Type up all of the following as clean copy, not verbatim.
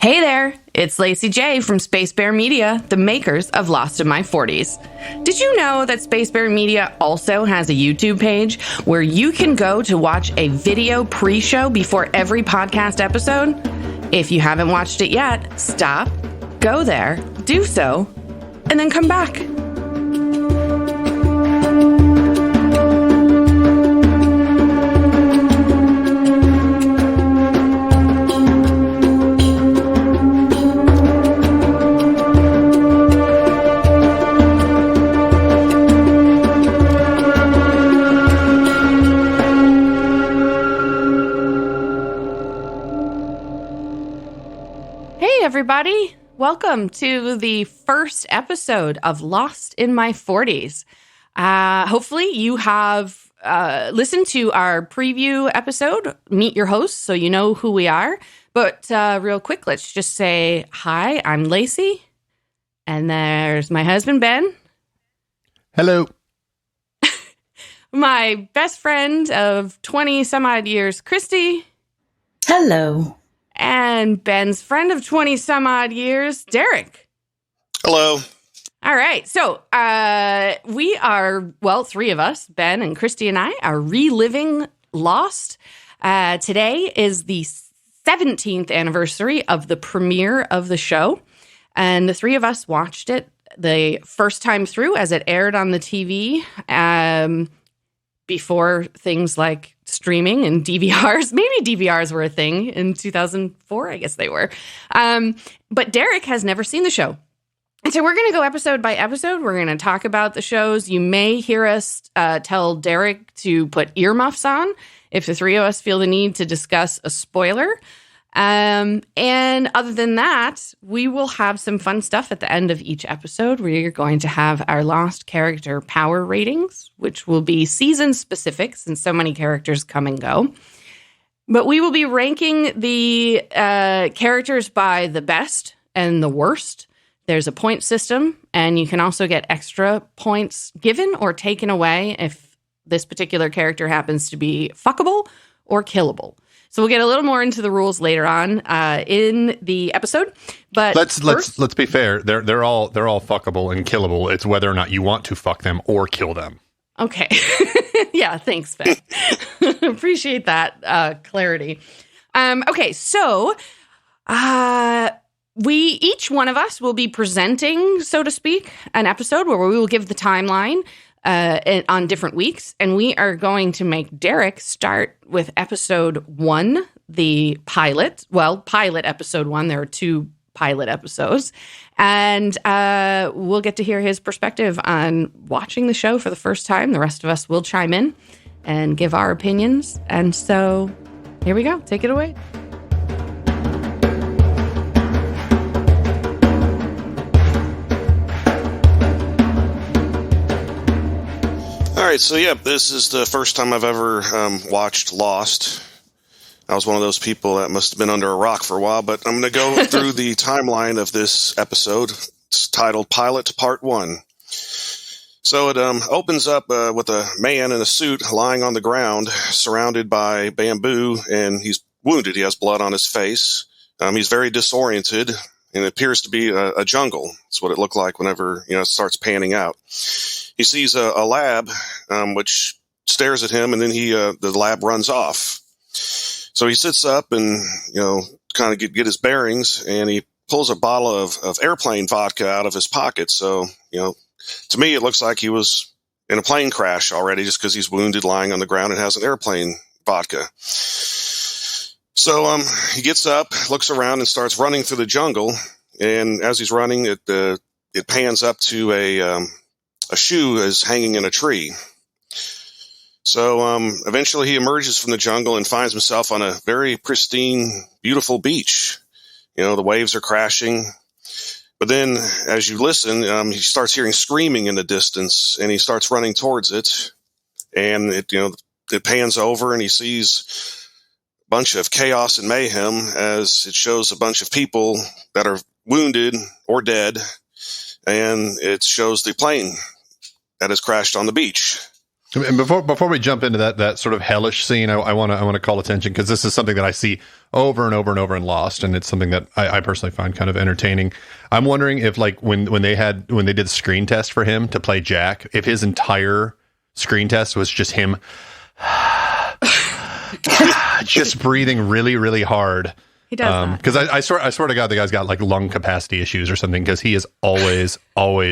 Hey there, it's Lacy J from Space Bear Media, the makers of Lost in My 40s. Did you know that Space Bear Media also has a YouTube page where you can go to watch a video pre-show before every podcast episode? If you haven't watched it yet, stop, go there, do so, and then come back. Everybody, welcome to the first episode of Lost in My 40s. Hopefully you have listened to our preview episode, Meet Your Host, so you know who we are. But real quick, let's just say, hi, I'm Lacy, and there's my husband, Ben. Hello. My best friend of 20 some odd years, Christy. Hello. And Ben's friend of 20 some odd years, Derek. Hello. All right. So we are, three of us, Ben and Christy and I, are reliving Lost. Today is the 17th anniversary of the premiere of the show. And the three of us watched it the first time through as it aired on the TV before things like streaming and DVRs. Maybe DVRs were a thing in 2004. I guess they were. But Derek has never seen the show. And so we're going to go episode by episode. We're going to talk about the shows. You may hear us tell Derek to put earmuffs on if the three of us feel the need to discuss a spoiler. And other than that, we will have some fun stuff at the end of each episode. We're going to have our Lost character power ratings, which will be season specific since so many characters come and go. But we will be ranking the characters by the best and the worst. There's a point system, and you can also get extra points given or taken away if this particular character happens to be fuckable or killable. So we'll get a little more into the rules later on in the episode. But let's be fair. They're all fuckable and killable. It's whether or not you want to fuck them or kill them. Okay. Yeah. Thanks, Ben. Appreciate that clarity. Okay. So each one of us will be presenting, so to speak, an episode where we will give the timeline on different weeks, and we are going to make Derek start with episode 1, the pilot. Well, pilot episode 1. There are 2 pilot episodes, and we'll get to hear his perspective on watching the show for the first time. The rest of us will chime in and give our opinions, and so here we go. Take it away. All right, so this is the first time I've ever watched Lost. I was one of those people that must have been under a rock for a while, but I'm going to go through the timeline of this episode. It's titled Pilot Part 1. So it opens up with a man in a suit lying on the ground, surrounded by bamboo, and he's wounded. He has blood on his face. He's very disoriented, and it appears to be a jungle. That's what it looked like whenever it starts panning out. He sees a lab, which stares at him, and then the lab runs off. So he sits up and kind of get his bearings, and he pulls a bottle of airplane vodka out of his pocket. So to me, it looks like he was in a plane crash already, just because he's wounded, lying on the ground, and has an airplane vodka. So he gets up, looks around, and starts running through the jungle. And as he's running, it pans up to a shoe is hanging in a tree. So eventually he emerges from the jungle and finds himself on a very pristine, beautiful beach. The waves are crashing. But then as you listen, he starts hearing screaming in the distance, and he starts running towards it. And it pans over, and he sees a bunch of chaos and mayhem as it shows a bunch of people that are wounded or dead. And it shows the plane that has crashed on the beach. And before we jump into that sort of hellish scene, I want to call attention because this is something that I see over and over and over in Lost, and it's something that I personally find kind of entertaining. I'm wondering if like when they did the screen test for him to play Jack, if his entire screen test was just him just breathing really, really hard. He does because I swear to God, the guy's got like lung capacity issues or something because he is always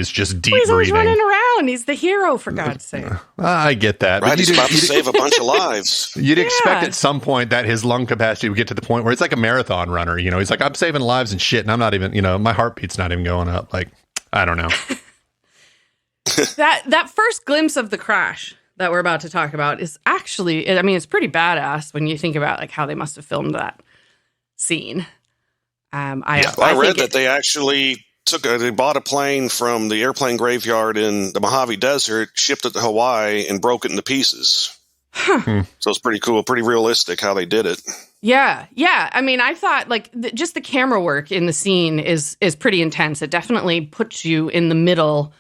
just deep He's always breathing. running around. He's the hero, for God's sake. I get that. Right, But he's about to save a bunch of lives. You'd expect at some point that his lung capacity would get to the point where it's like a marathon runner. You know, he's like, I'm saving lives and shit, and I'm not even, my heartbeat's not even going up. Like, I don't know. That first glimpse of the crash that we're about to talk about is actually, I mean, it's pretty badass when you think about like how they must have filmed that scene. I read that they actually they bought a plane from the airplane graveyard in the Mojave Desert, shipped it to Hawaii, and broke it into pieces. Huh. So it's pretty cool, pretty realistic how they did it. Yeah. I mean, I thought like just the camera work in the scene is pretty intense. It definitely puts you in the middle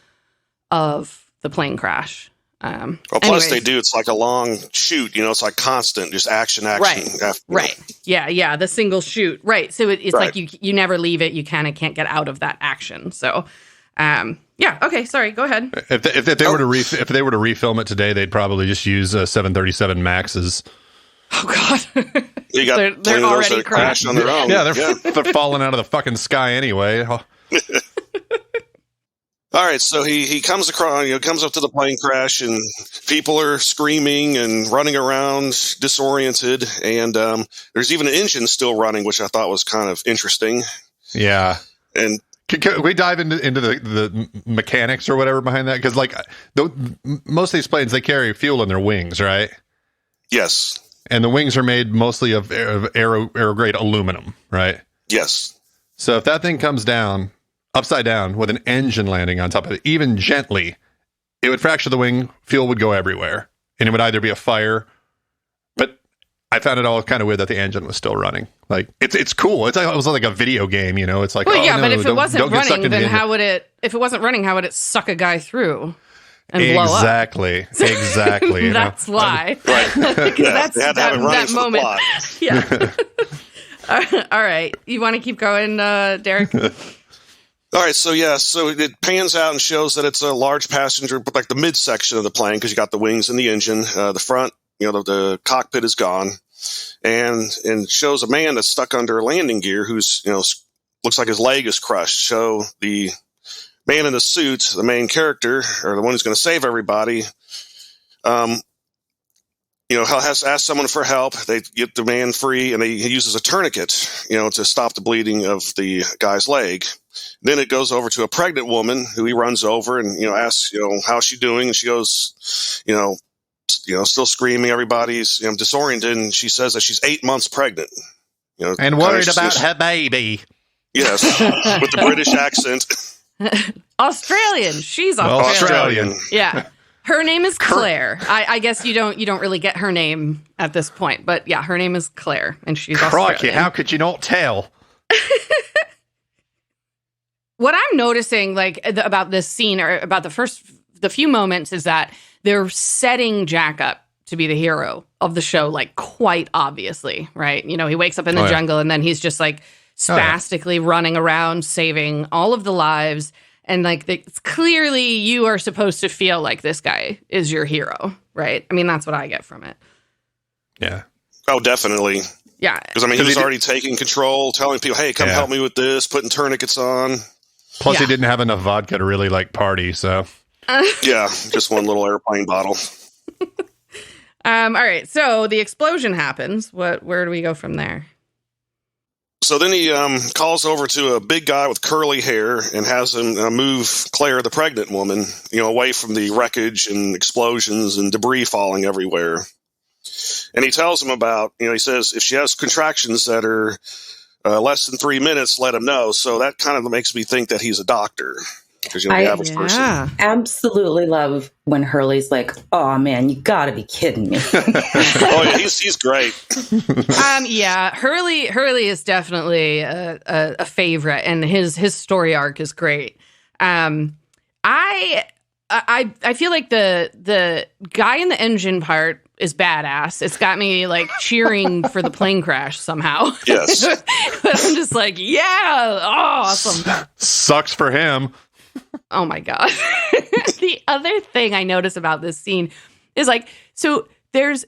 of the plane crash. Well, plus it's like a long shoot, it's like constant, just action. Right. Yeah. The single shoot. Right. So it's right. like you never leave it. You kind of can't get out of that action. So, yeah. Okay. Sorry. Go ahead. If they were to refilm it today, they'd probably just use 737 Maxes. Oh God. You got they're already crashed on their own. Yeah, they're falling out of the fucking sky anyway. All right, so he comes across, comes up to the plane crash, and people are screaming and running around, disoriented, and there's even an engine still running, which I thought was kind of interesting. Yeah, and can we dive into the mechanics or whatever behind that? Because like most of these planes, they carry fuel in their wings, right? Yes, and the wings are made mostly of aero grade aluminum, right? Yes. So if that thing comes down upside down with an engine landing on top of it, even gently, it would fracture the wing, fuel would go everywhere, and it would either be a fire. But I found it all kind of weird that the engine was still running. Like it's cool. It was like a video game, It's like, well, yeah, but if it wasn't running, then how would it? If it wasn't running, how would it suck a guy through and blow up? Exactly. That's why. Right. That's they had to have it running that moment. Yeah. All right. You want to keep going, Derek? All right, so it pans out and shows that it's a large passenger, but like the midsection of the plane, because you got the wings and the engine. The front, the cockpit is gone, and shows a man that's stuck under landing gear who's, looks like his leg is crushed. So the man in the suit, the main character, or the one who's going to save everybody, has asked someone for help. They get the man free, and he uses a tourniquet, to stop the bleeding of the guy's leg. Then it goes over to a pregnant woman who he runs over and, asks, how's she doing? And she goes, still screaming. Everybody's disoriented. And she says that she's 8 months pregnant. And worried about her baby. Yes, with the British accent. Australian. She's Australian. Australian. Yeah. Her name is Claire. I guess you don't really get her name at this point. But yeah, her name is Claire. And she's Crikey, Australian. how could you not tell? What I'm noticing, about this scene or about the few moments, is that they're setting Jack up to be the hero of the show, quite obviously, right? He wakes up in the jungle and then he's just spastically running around, saving all of the lives. And it's clearly you are supposed to feel like this guy is your hero, right? I mean, that's what I get from it. Yeah. Oh, definitely. Yeah. Because he was already taking control, telling people, hey, come help me with this, putting tourniquets on. Plus, he didn't have enough vodka to really party, so. Yeah, just one little airplane bottle. All right, so the explosion happens. Where do we go from there? So then he calls over to a big guy with curly hair and has him move Claire, the pregnant woman, away from the wreckage and explosions and debris falling everywhere. And he tells him about, he says, if she has contractions that are less than 3 minutes, let him know. So that kind of makes me think that he's a doctor. Because the average person. Absolutely love when Hurley's like, "Oh man, you got to be kidding me!" Oh yeah, he's great. Yeah, Hurley is definitely a favorite, and his story arc is great. I I feel like the guy in the engine part is badass. It's got me like cheering for the plane crash somehow. Yes. But I'm just like, yeah, awesome. Sucks for him. Oh my God. The other thing I notice about this scene is like, so there's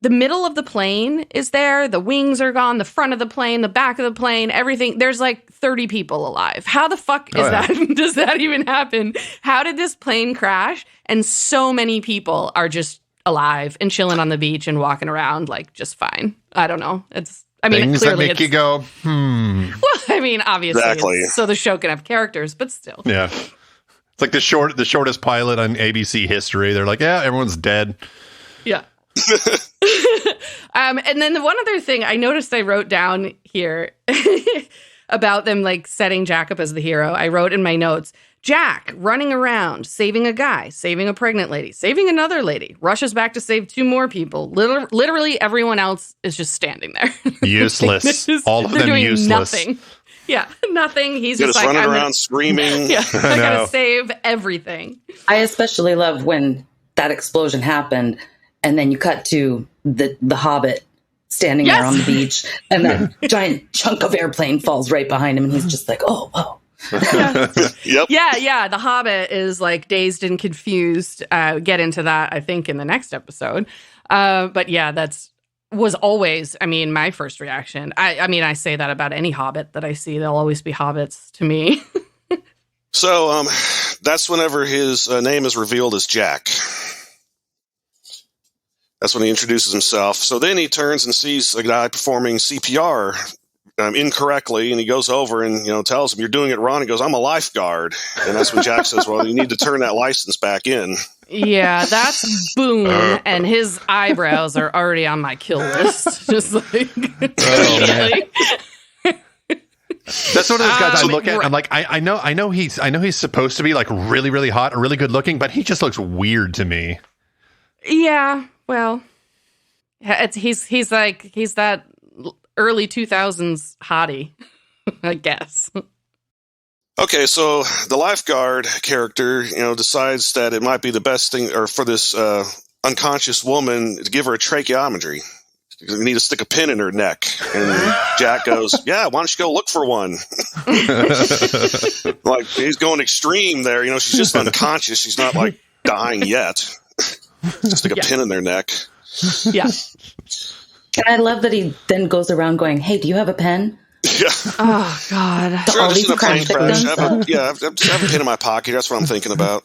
the middle of the plane is there, the wings are gone, the front of the plane, the back of the plane, everything. There's like 30 people alive. How the fuck is that? Does that even happen? How did this plane crash? And so many people are just alive and chilling on the beach and walking around like just fine. I don't know. Things that make you go, Well, I mean, obviously, Exactly. so the show can have characters, but still. Yeah. It's like the shortest pilot on ABC history. They're like, yeah, everyone's dead. Yeah. And then the one other thing I noticed I wrote down here about them like setting Jack up as the hero. I wrote in my notes, Jack running around, saving a guy, saving a pregnant lady, saving another lady, rushes back to save 2 more people. Literally everyone else is just standing there. Useless. All of them doing useless. Nothing. Yeah, nothing. He's just like, running around screaming. Yeah, I gotta save everything. I especially love when that explosion happened, and then you cut to the Hobbit standing there on the beach, and that giant chunk of airplane falls right behind him, and he's just like, "Oh, whoa." Yep. Yeah. The Hobbit is like dazed and confused. Get into that, I think, in the next episode. But yeah, was always, I mean, my first reaction. I mean, I say that about any Hobbit that I see. They'll always be Hobbits to me. So that's whenever his name is revealed as Jack. That's when he introduces himself. So then he turns and sees a guy performing CPR incorrectly, and he goes over and tells him, "You're doing it wrong." He goes, "I'm a lifeguard," and that's when Jack says, "Well, you need to turn that license back in." Yeah, that's Boone, and his eyebrows are already on my kill list. Just like, man. That's one of those guys I look at. And I'm like, I know he's supposed to be like really, really hot or really good looking, but he just looks weird to me. Yeah, well, he's that early 2000s hottie, I guess. Okay, so the lifeguard character, decides that it might be the best thing, or for this unconscious woman, to give her a tracheotomy. You need to stick a pin in her neck. And Jack goes, "Yeah, why don't you go look for one?" Like, he's going extreme there. She's just unconscious. She's not like dying yet. Stick a pin in their neck. Yeah. And I love that he then goes around going, "Hey, do you have a pen?" Yeah. Oh God. Sure, all just these in a plane crash crash. victims. Just have a pin in my pocket. That's what I'm thinking about.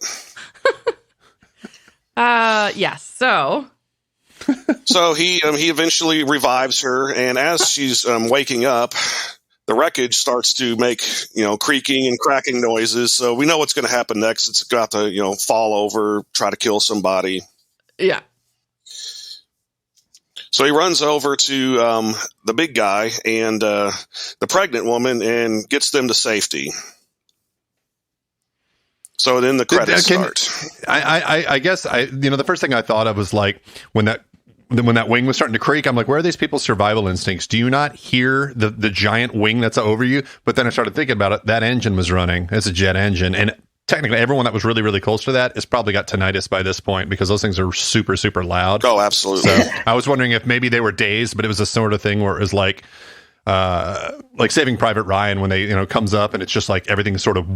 Yes. So he eventually revives her, and as she's waking up, the wreckage starts to make creaking and cracking noises. So we know what's going to happen next. It's got to fall over, try to kill somebody. Yeah. So he runs over to the big guy and the pregnant woman and gets them to safety. So then the credits start. I guess the first thing I thought of was like when that wing was starting to creak, I'm like, where are these people's survival instincts? Do you not hear the giant wing that's over you? But then I started thinking about it. That engine was running. It's a jet engine. And technically everyone that was really, really close to that has probably got tinnitus by this point because those things are super, super loud. Oh, absolutely. So I was wondering if maybe they were dazed, but it was the sort of thing where it was like Saving Private Ryan when they, comes up and it's just like everything's sort of,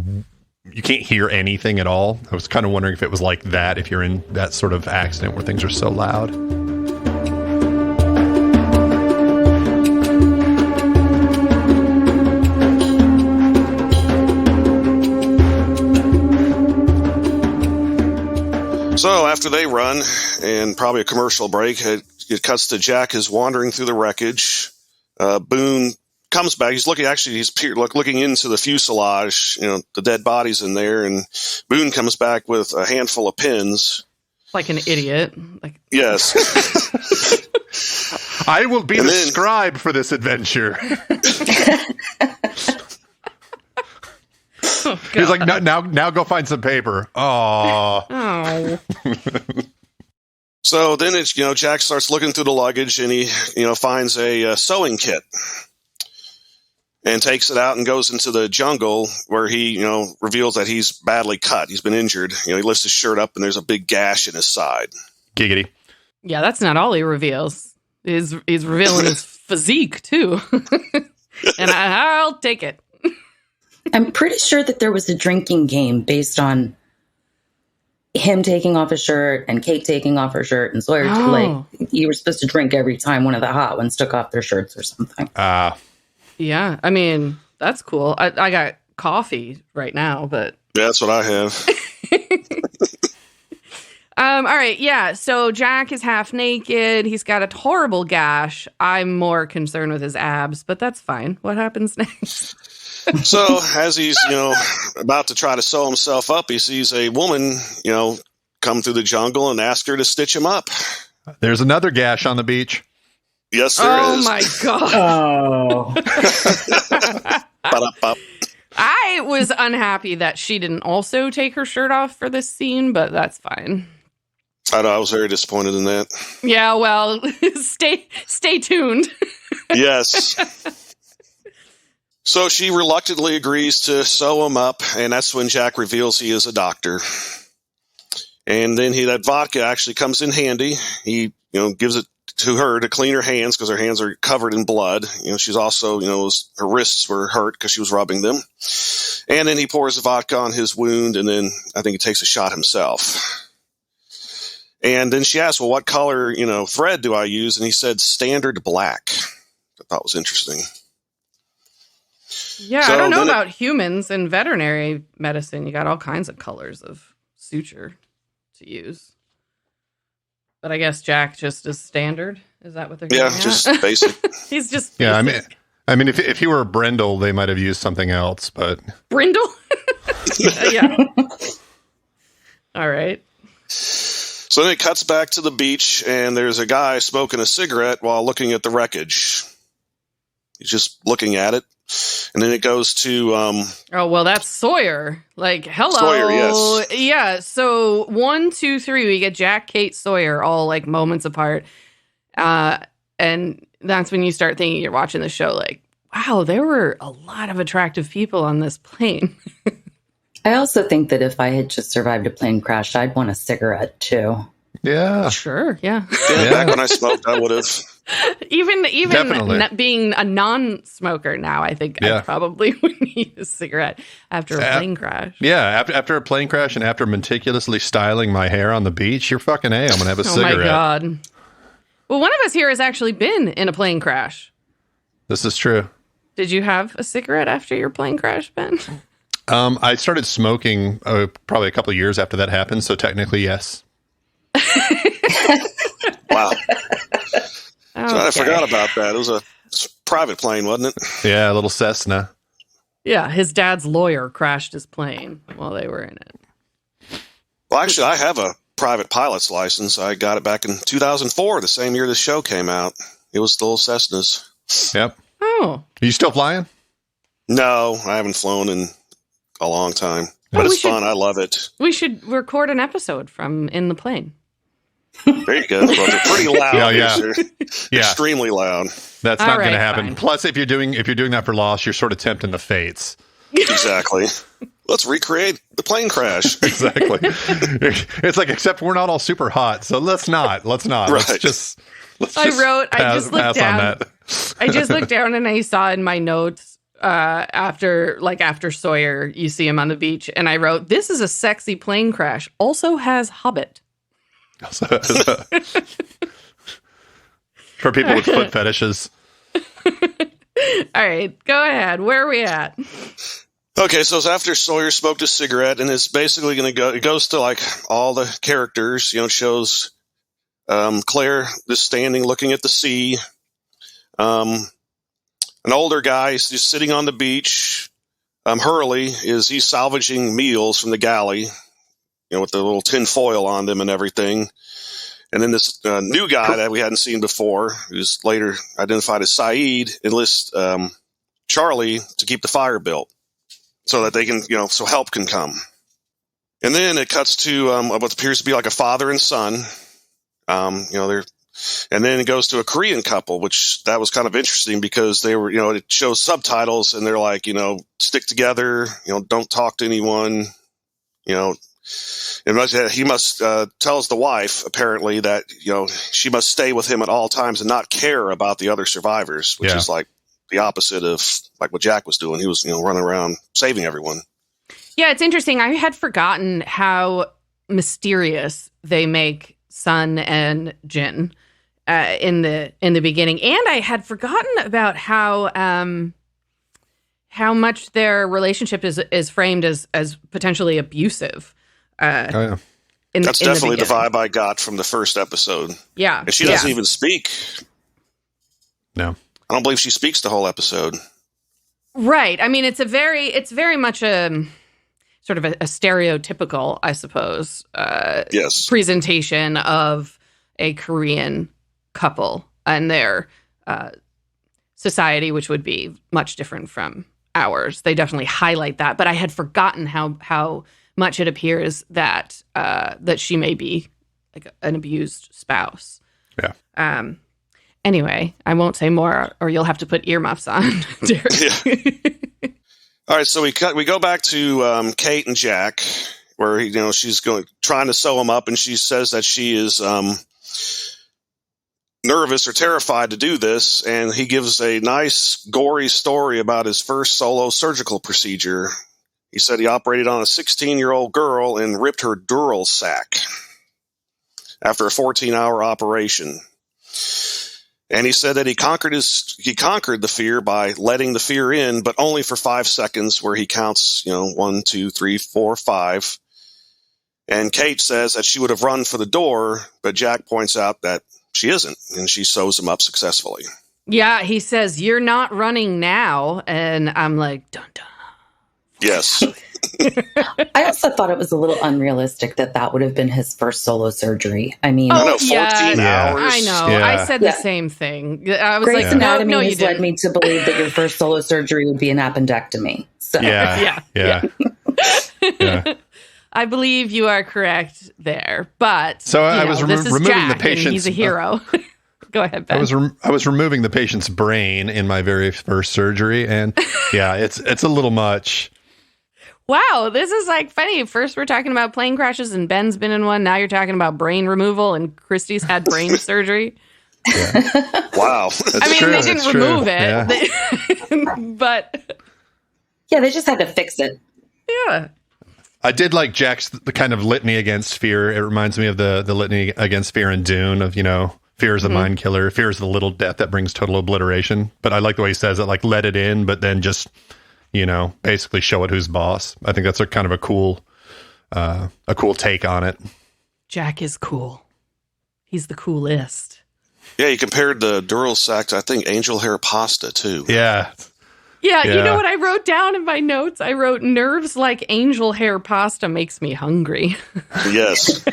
you can't hear anything at all. I was kind of wondering if it was like that, if you're in that sort of accident where things are so loud. So after they run, and probably a commercial break, it cuts to Jack is wandering through the wreckage. Boone comes back. He's looking into the fuselage, the dead bodies in there, and Boone comes back with a handful of pins. Like an idiot. Yes. I will be the scribe for this adventure. Oh, he's like, now go find some paper. Oh. So then it's, Jack starts looking through the luggage and he, finds a sewing kit. and takes it out and goes into the jungle where he, reveals that he's badly cut. He's been injured. He lifts his shirt up and there's a big gash in his side. Giggity. Yeah, that's not all he reveals. He's revealing his physique, too. And I'll take it. I'm pretty sure that there was a drinking game based on him taking off his shirt and Kate taking off her shirt and Sawyer, you were supposed to drink every time one of the hot ones took off their shirts or something. Yeah, I mean, that's cool. I got coffee right now, but... Yeah, that's what I have. All right, yeah, so Jack is half naked. He's got a horrible gash. I'm more concerned with his abs, but that's fine. What happens next? So as he's, about to try to sew himself up, he sees a woman, come through the jungle and ask her to stitch him up. There's another gash on the beach. Yes, there is. Oh, my God. Oh. I was unhappy that she didn't also take her shirt off for this scene, but that's fine. I know, I was very disappointed in that. Yeah, well, stay tuned. Yes. So she reluctantly agrees to sew him up, and that's when Jack reveals he is a doctor. And then that vodka actually comes in handy. He, gives it to her to clean her hands because her hands are covered in blood. She's also, her wrists were hurt because she was rubbing them. And then he pours the vodka on his wound, and then I think he takes a shot himself. And then she asks, well, what color, thread do I use? And he said standard black. I thought was interesting. Yeah, so I don't know about humans. In veterinary medicine, you got all kinds of colors of suture to use. But I guess Jack just is standard. Is that what they're getting at? Just basic. He's just basic. Yeah, I mean, if he were a brindle, they might have used something else, but... Brindle? Yeah. All right. So then it cuts back to the beach, and there's a guy smoking a cigarette while looking at the wreckage. He's just looking at it. And then it goes to... oh, well, that's Sawyer. Like, hello. Sawyer, yes. Yeah, so 1, 2, 3, we get Jack, Kate, Sawyer, all, like, moments apart. And that's when you start thinking you're watching the show, like, wow, there were a lot of attractive people on this plane. I also think that if I had just survived a plane crash, I'd want a cigarette, too. Yeah. Sure, yeah. Back when I smoked, I would have... Even being a non-smoker now, I think I probably would need a cigarette after a plane crash. Yeah, after a plane crash and after meticulously styling my hair on the beach, you're fucking A. I'm going to have a cigarette. Oh, my God. Well, one of us here has actually been in a plane crash. This is true. Did you have a cigarette after your plane crash, Ben? I started smoking probably a couple of years after that happened, so technically, yes. Wow. Okay. So I forgot about that. It was a private plane, wasn't it? Yeah, a little Cessna. Yeah, his dad's lawyer crashed his plane while they were in it. Well, actually, I have a private pilot's license. I got it back in 2004, the same year the show came out. It was the little Cessnas. Yep. Oh. Are you still flying? No, I haven't flown in a long time. But it's fun. I love it. We should record an episode from in the plane. There you go. Well, they're pretty loud. Yeah. Extremely loud. That's not going to happen. Fine. Plus, if you're doing that for Lost, you're sort of tempting the fates. Exactly. Let's recreate the plane crash. Exactly. It's like, except we're not all super hot, so let's not. Right. Let's just I just looked down. I just looked down and I saw in my notes after Sawyer, you see him on the beach, and I wrote, "This is a sexy plane crash. Also has Hobbit." For people with foot fetishes. All right, go ahead. Where are we at? Okay, so it's after Sawyer smoked a cigarette, and it's basically going to go. It goes to like all the characters. It shows Claire just standing, looking at the sea. An older guy is just sitting on the beach. Hurley he's salvaging meals from the galley. With the little tin foil on them and everything. And then this new guy that we hadn't seen before, who's later identified as Saeed, enlists Charlie to keep the fire built so that they can, so help can come. And then it cuts to what appears to be like a father and son. They're And then it goes to a Korean couple, which that was kind of interesting because they were, it shows subtitles and they're like, stick together, don't talk to anyone, he must tells the wife apparently that, she must stay with him at all times and not care about the other survivors, which is like the opposite of like what Jack was doing. He was, running around saving everyone. Yeah, it's interesting. I had forgotten how mysterious they make Sun and Jin in the beginning, and I had forgotten about how much their relationship is framed as potentially abusive. That's definitely the vibe I got from the first episode. Yeah, and she doesn't even speak. No, I don't believe she speaks the whole episode. Right. I mean, it's very much a sort of a stereotypical, I suppose, presentation of a Korean couple and their society, which would be much different from ours. They definitely highlight that, but I had forgotten how much it appears that that she may be like an abused spouse. Yeah. Anyway, I won't say more, or you'll have to put earmuffs on, Derek. Yeah. All right, so we go back to Kate and Jack, where she's trying to sew him up, and she says that she is nervous or terrified to do this, and he gives a nice gory story about his first solo surgical procedure. He said he operated on a 16-year-old girl and ripped her dural sac after a 14-hour operation. And he said that he conquered the fear by letting the fear in, but only for 5 seconds, where he counts, 1, 2, 3, 4, 5. And Kate says that she would have run for the door, but Jack points out that she isn't, and she sews him up successfully. Yeah, he says, "You're not running now," and I'm like, dun dun. Yes. I also thought it was a little unrealistic that would have been his first solo surgery. I mean, 14 hours. I know. Yeah. I said the same thing. I was Grey's like, Anatomy no, has you led didn't. me to believe that your first solo surgery would be an appendectomy. So Yeah. I believe you are correct there, but So I was this is removing Jack, the patient's. and he's a hero. Go ahead, Ben. I was removing the patient's brain in my very first surgery, and it's a little much. Wow, this is like funny. First, we're talking about plane crashes, and Ben's been in one. Now you're talking about brain removal, and Christy's had brain surgery. Yeah. Wow. I mean, they didn't remove it, Yeah. but yeah, they just had to fix it. yeah. I did like Jack's the kind of litany against fear. It reminds me of the litany against fear in Dune of, fear is a mind killer. Fear is the little death that brings total obliteration. But I like the way he says it, like, let it in, but then just, basically show it who's boss. I think that's a kind of a cool take on it. Jack is cool. He's the coolest. Yeah, he compared the dural sac to, I think, angel hair pasta, too. Yeah. Yeah, you know what I wrote down in my notes? I wrote, nerves like angel hair pasta makes me hungry. Yes.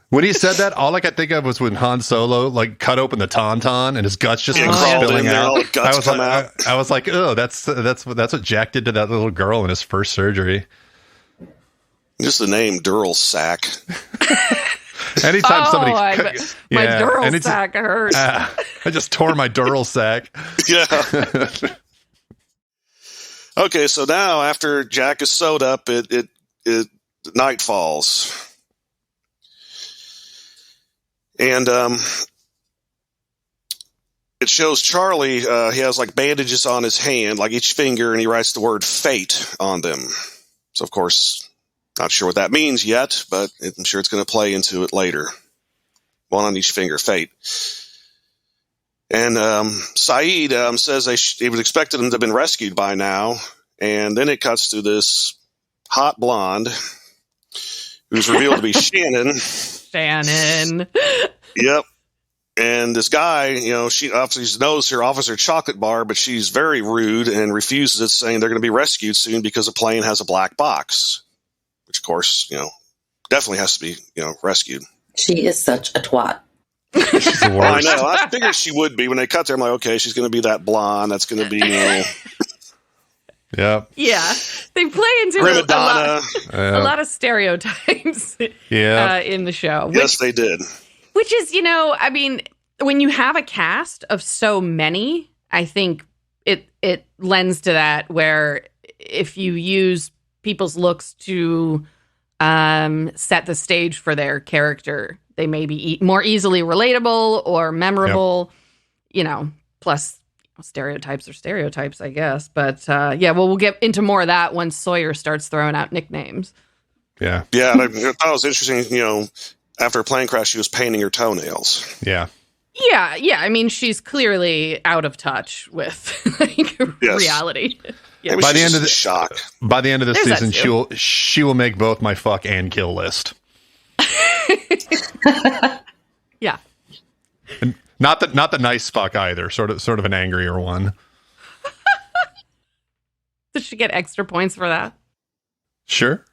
When he said that, all I could think of was when Han Solo cut open the tauntaun and his guts just went crawled in spilling there, out. all the guts come out. I was like, oh, that's what Jack did to that little girl in his first surgery. Just the name dural sac. Anytime somebody, my dural sac hurts. I just tore my dural sac. Yeah. Okay, so now after Jack is sewed up, it night falls. And it shows Charlie, he has bandages on his hand, each finger, and he writes the word fate on them. So, of course, not sure what that means yet, but I'm sure it's going to play into it later. One on each finger, fate. And Saeed says he was expecting him to have been rescued by now. And then it cuts to this hot blonde who's revealed to be Shannon. Shannon. Yep. And this guy, she obviously knows her Officer Chocolate Bar, but she's very rude and refuses it, saying they're going to be rescued soon because the plane has a black box, which, of course, definitely has to be, rescued. She is such a twat. She's the worst. I know. I figured she would be. When they cut there, I'm like, okay, she's going to be that blonde. That's going to be, Yep. Yeah. They play into a lot of stereotypes in the show. Yes, they did. Which is, I mean, when you have a cast of so many, I think it lends to that, where if you use people's looks to set the stage for their character, they may be more easily relatable or memorable, plus stereotypes are stereotypes, I guess. But we'll get into more of that once Sawyer starts throwing out nicknames. Yeah. Yeah, and I thought it was interesting, after a plane crash, she was painting her toenails. Yeah. Yeah. I mean, she's clearly out of touch with reality. Yeah. By the end of the shock. By the end of the There's season, she will make both my fuck and kill list. Yeah. And not the nice fuck either. Sort of an angrier one. Does she get extra points for that? Sure.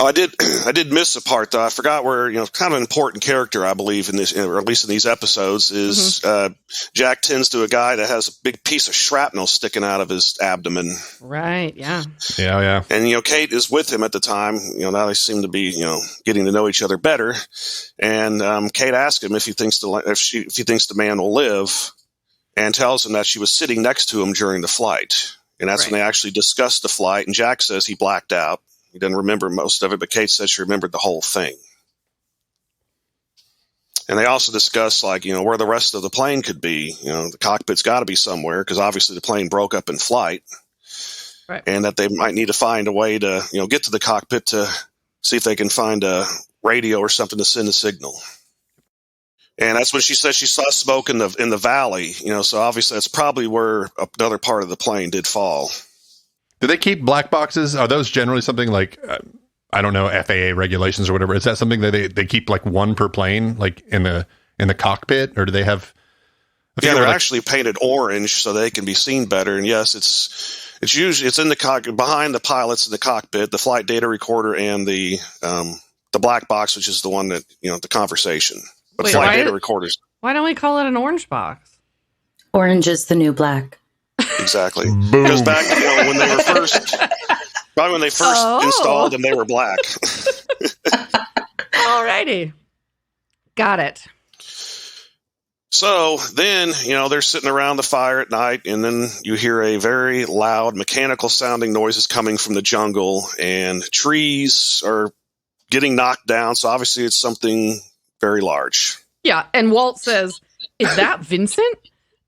Oh, I did miss a part though. I forgot where, kind of an important character, I believe, in this, or at least in these episodes, is Jack tends to a guy that has a big piece of shrapnel sticking out of his abdomen. Right. Yeah. Yeah. And Kate is with him at the time. Now they seem to be getting to know each other better. And Kate asks him if he thinks the man will live, and tells him that she was sitting next to him during the flight. And that's when they actually discussed the flight. And Jack says he blacked out. He doesn't remember most of it, but Kate says she remembered the whole thing. And they also discuss, where the rest of the plane could be. The cockpit's got to be somewhere, because obviously the plane broke up in flight. Right. And that they might need to find a way to, get to the cockpit to see if they can find a radio or something to send a signal. And that's when she says she saw smoke in the valley. So obviously that's probably where another part of the plane did fall. Do they keep black boxes? Are those generally something like, I don't know, FAA regulations or whatever? Is that something that they keep like one per plane, like in the cockpit, or do they have? They're actually painted orange so they can be seen better. And yes, it's usually in the cockpit, behind the pilots in the cockpit, the flight data recorder, and the black box, which is the one that the conversation. But flight data recorders. Why don't we call it an orange box? Orange is the new black. Exactly. Because back when they were first, probably when they first installed them, they were black. Alrighty, got it. So then, they're sitting around the fire at night, and then you hear a very loud mechanical sounding noises coming from the jungle, and trees are getting knocked down. So obviously it's something very large. Yeah. And Walt says, "Is that Vincent?"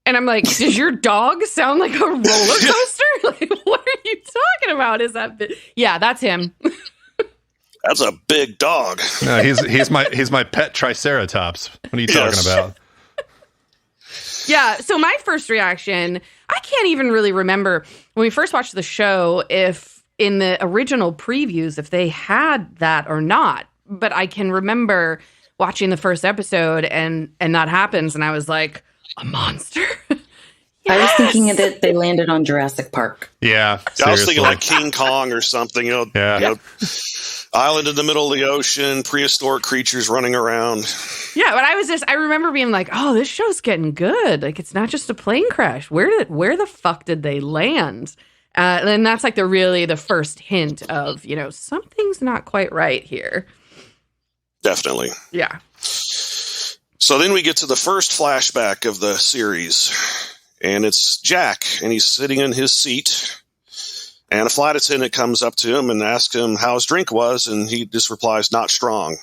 And I'm like, "Does your dog sound like a roller coaster? Like, what are you talking about? Is that?" Yeah, that's him. That's a big dog. No, he's my pet Triceratops. What are you talking about? Yeah. So my first reaction, I can't even really remember when we first watched the show if in the original previews if they had that or not. But I can remember watching the first episode and that happens, and I was like, a monster? Yes. I was thinking that they landed on Jurassic Park. Yeah. Seriously. I was thinking like King Kong or something. Island in the middle of the ocean, prehistoric creatures running around. Yeah, but I remember being like, oh, this show's getting good. Like, it's not just a plane crash. Where the fuck did they land? And that's like the first hint of, something's not quite right here. Definitely. Yeah. So then we get to the first flashback of the series, and it's Jack, and he's sitting in his seat, and a flight attendant comes up to him and asks him how his drink was, and he just replies, "Not strong."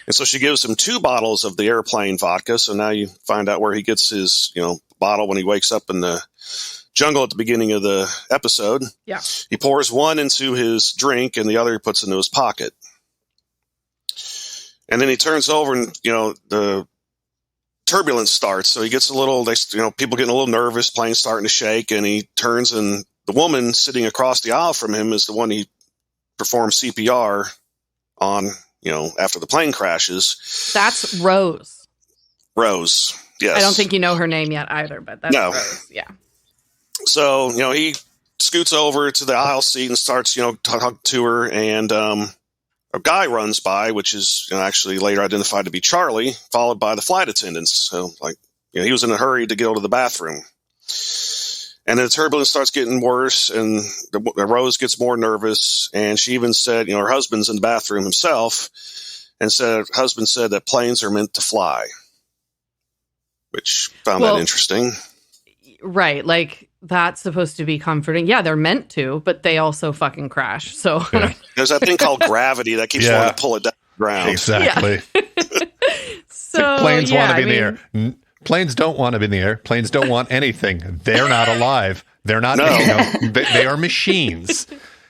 And so she gives him 2 bottles of the airplane vodka, so now you find out where he gets his, bottle when he wakes up in the jungle at the beginning of the episode. Yeah. He pours one into his drink, and the other he puts into his pocket. And then he turns over and, the turbulence starts. So he gets people getting a little nervous, plane starting to shake, and he turns, and the woman sitting across the aisle from him is the one he performed CPR on, after the plane crashes. That's Rose. Rose, yes. I don't think you know her name yet either, but that's Rose, yeah. So, he scoots over to the aisle seat and starts, talking to her, and a guy runs by, which is actually later identified to be Charlie, followed by the flight attendants. So, he was in a hurry to go to the bathroom. And then the turbulence starts getting worse, and Rose gets more nervous, and she even said, her husband's in the bathroom himself, and said, husband said that planes are meant to fly, which found that interesting. Right. Like, that's supposed to be comforting. Yeah, they're meant to, but they also fucking crash. So there's that thing called gravity that keeps wanting to pull it down the ground. Exactly. So planes want to be in the air. Planes don't want to be in the air. Planes don't want anything. They're not alive. They're not. They are machines.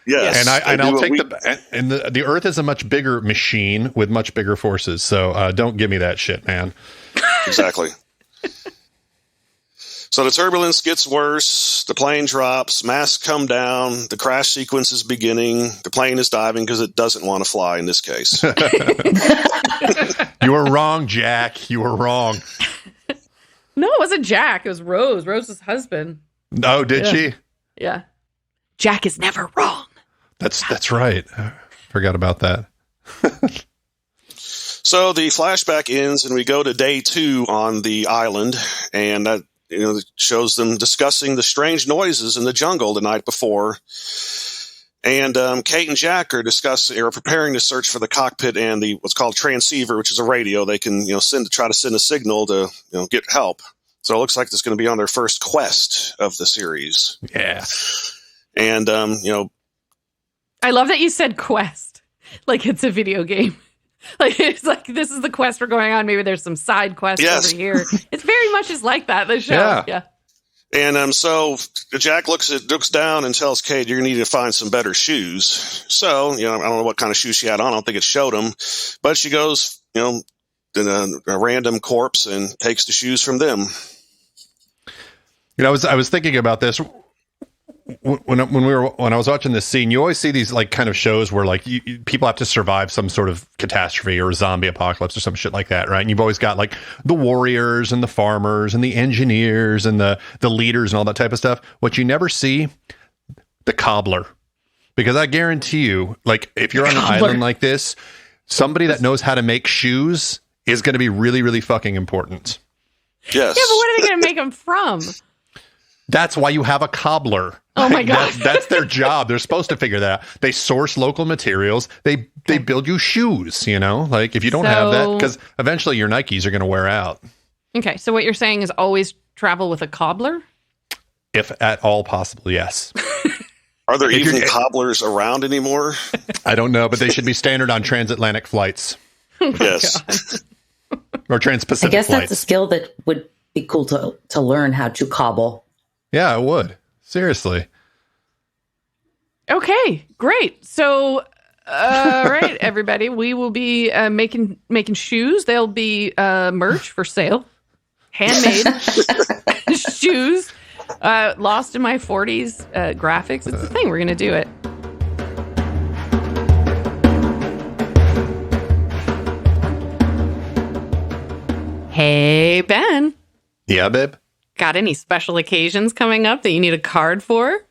Yes, and I'll take the Earth is a much bigger machine with much bigger forces. So don't give me that shit, man. Exactly. So the turbulence gets worse. The plane drops. Masks come down. The crash sequence is beginning. The plane is diving because it doesn't want to fly in this case. You were wrong, Jack. You were wrong. No, it wasn't Jack. It was Rose. Rose's husband. Oh, did she? Yeah. Jack is never wrong. That's right. I forgot about that. So the flashback ends, and we go to day 2 on the island, and that shows them discussing the strange noises in the jungle the night before. And Kate and Jack are preparing to search for the cockpit and the what's called transceiver, which is a radio they can try to send a signal to get help. So it looks like it's going to be on their first quest of the series. Yeah. And I love that you said quest, like it's a video game. Like it's like this is the quest we're going on. Maybe there's some side quests over here. It's very much just like that. The show, yeah. And so Jack looks down and tells Kate, "You're gonna need to find some better shoes." So I don't know what kind of shoes she had on. I don't think it showed him, but she goes to a random corpse and takes the shoes from them. I was thinking about this. When I was watching this scene, you always see these like kind of shows where like people have to survive some sort of catastrophe or zombie apocalypse or some shit like that, right? And you've always got like the warriors and the farmers and the engineers and the leaders and all that type of stuff. What you never see, the cobbler, because I guarantee you, like if you're on an island like this, somebody that knows how to make shoes is going to be really, really fucking important. Yes. Yeah, but what are they going to make them from? That's why you have a cobbler. Oh my God. That's their job. They're supposed to figure that out. They source local materials. They build you shoes, like if you don't have that, because eventually your Nikes are going to wear out. Okay. So what you're saying is always travel with a cobbler? If at all possible, yes. Are there even cobblers around anymore? I don't know, but they should be standard on transatlantic flights. Yes. Or trans-Pacific I guess flights. that's a skill that would be cool to learn how to cobble. Yeah, it would. Seriously. Okay, great. So, right, everybody, we will be making shoes. They'll be merch for sale, handmade shoes. Lost in my 40s graphics. It's a thing. We're gonna do it. Hey, Ben. Yeah, babe. Got any special occasions coming up that you need a card for?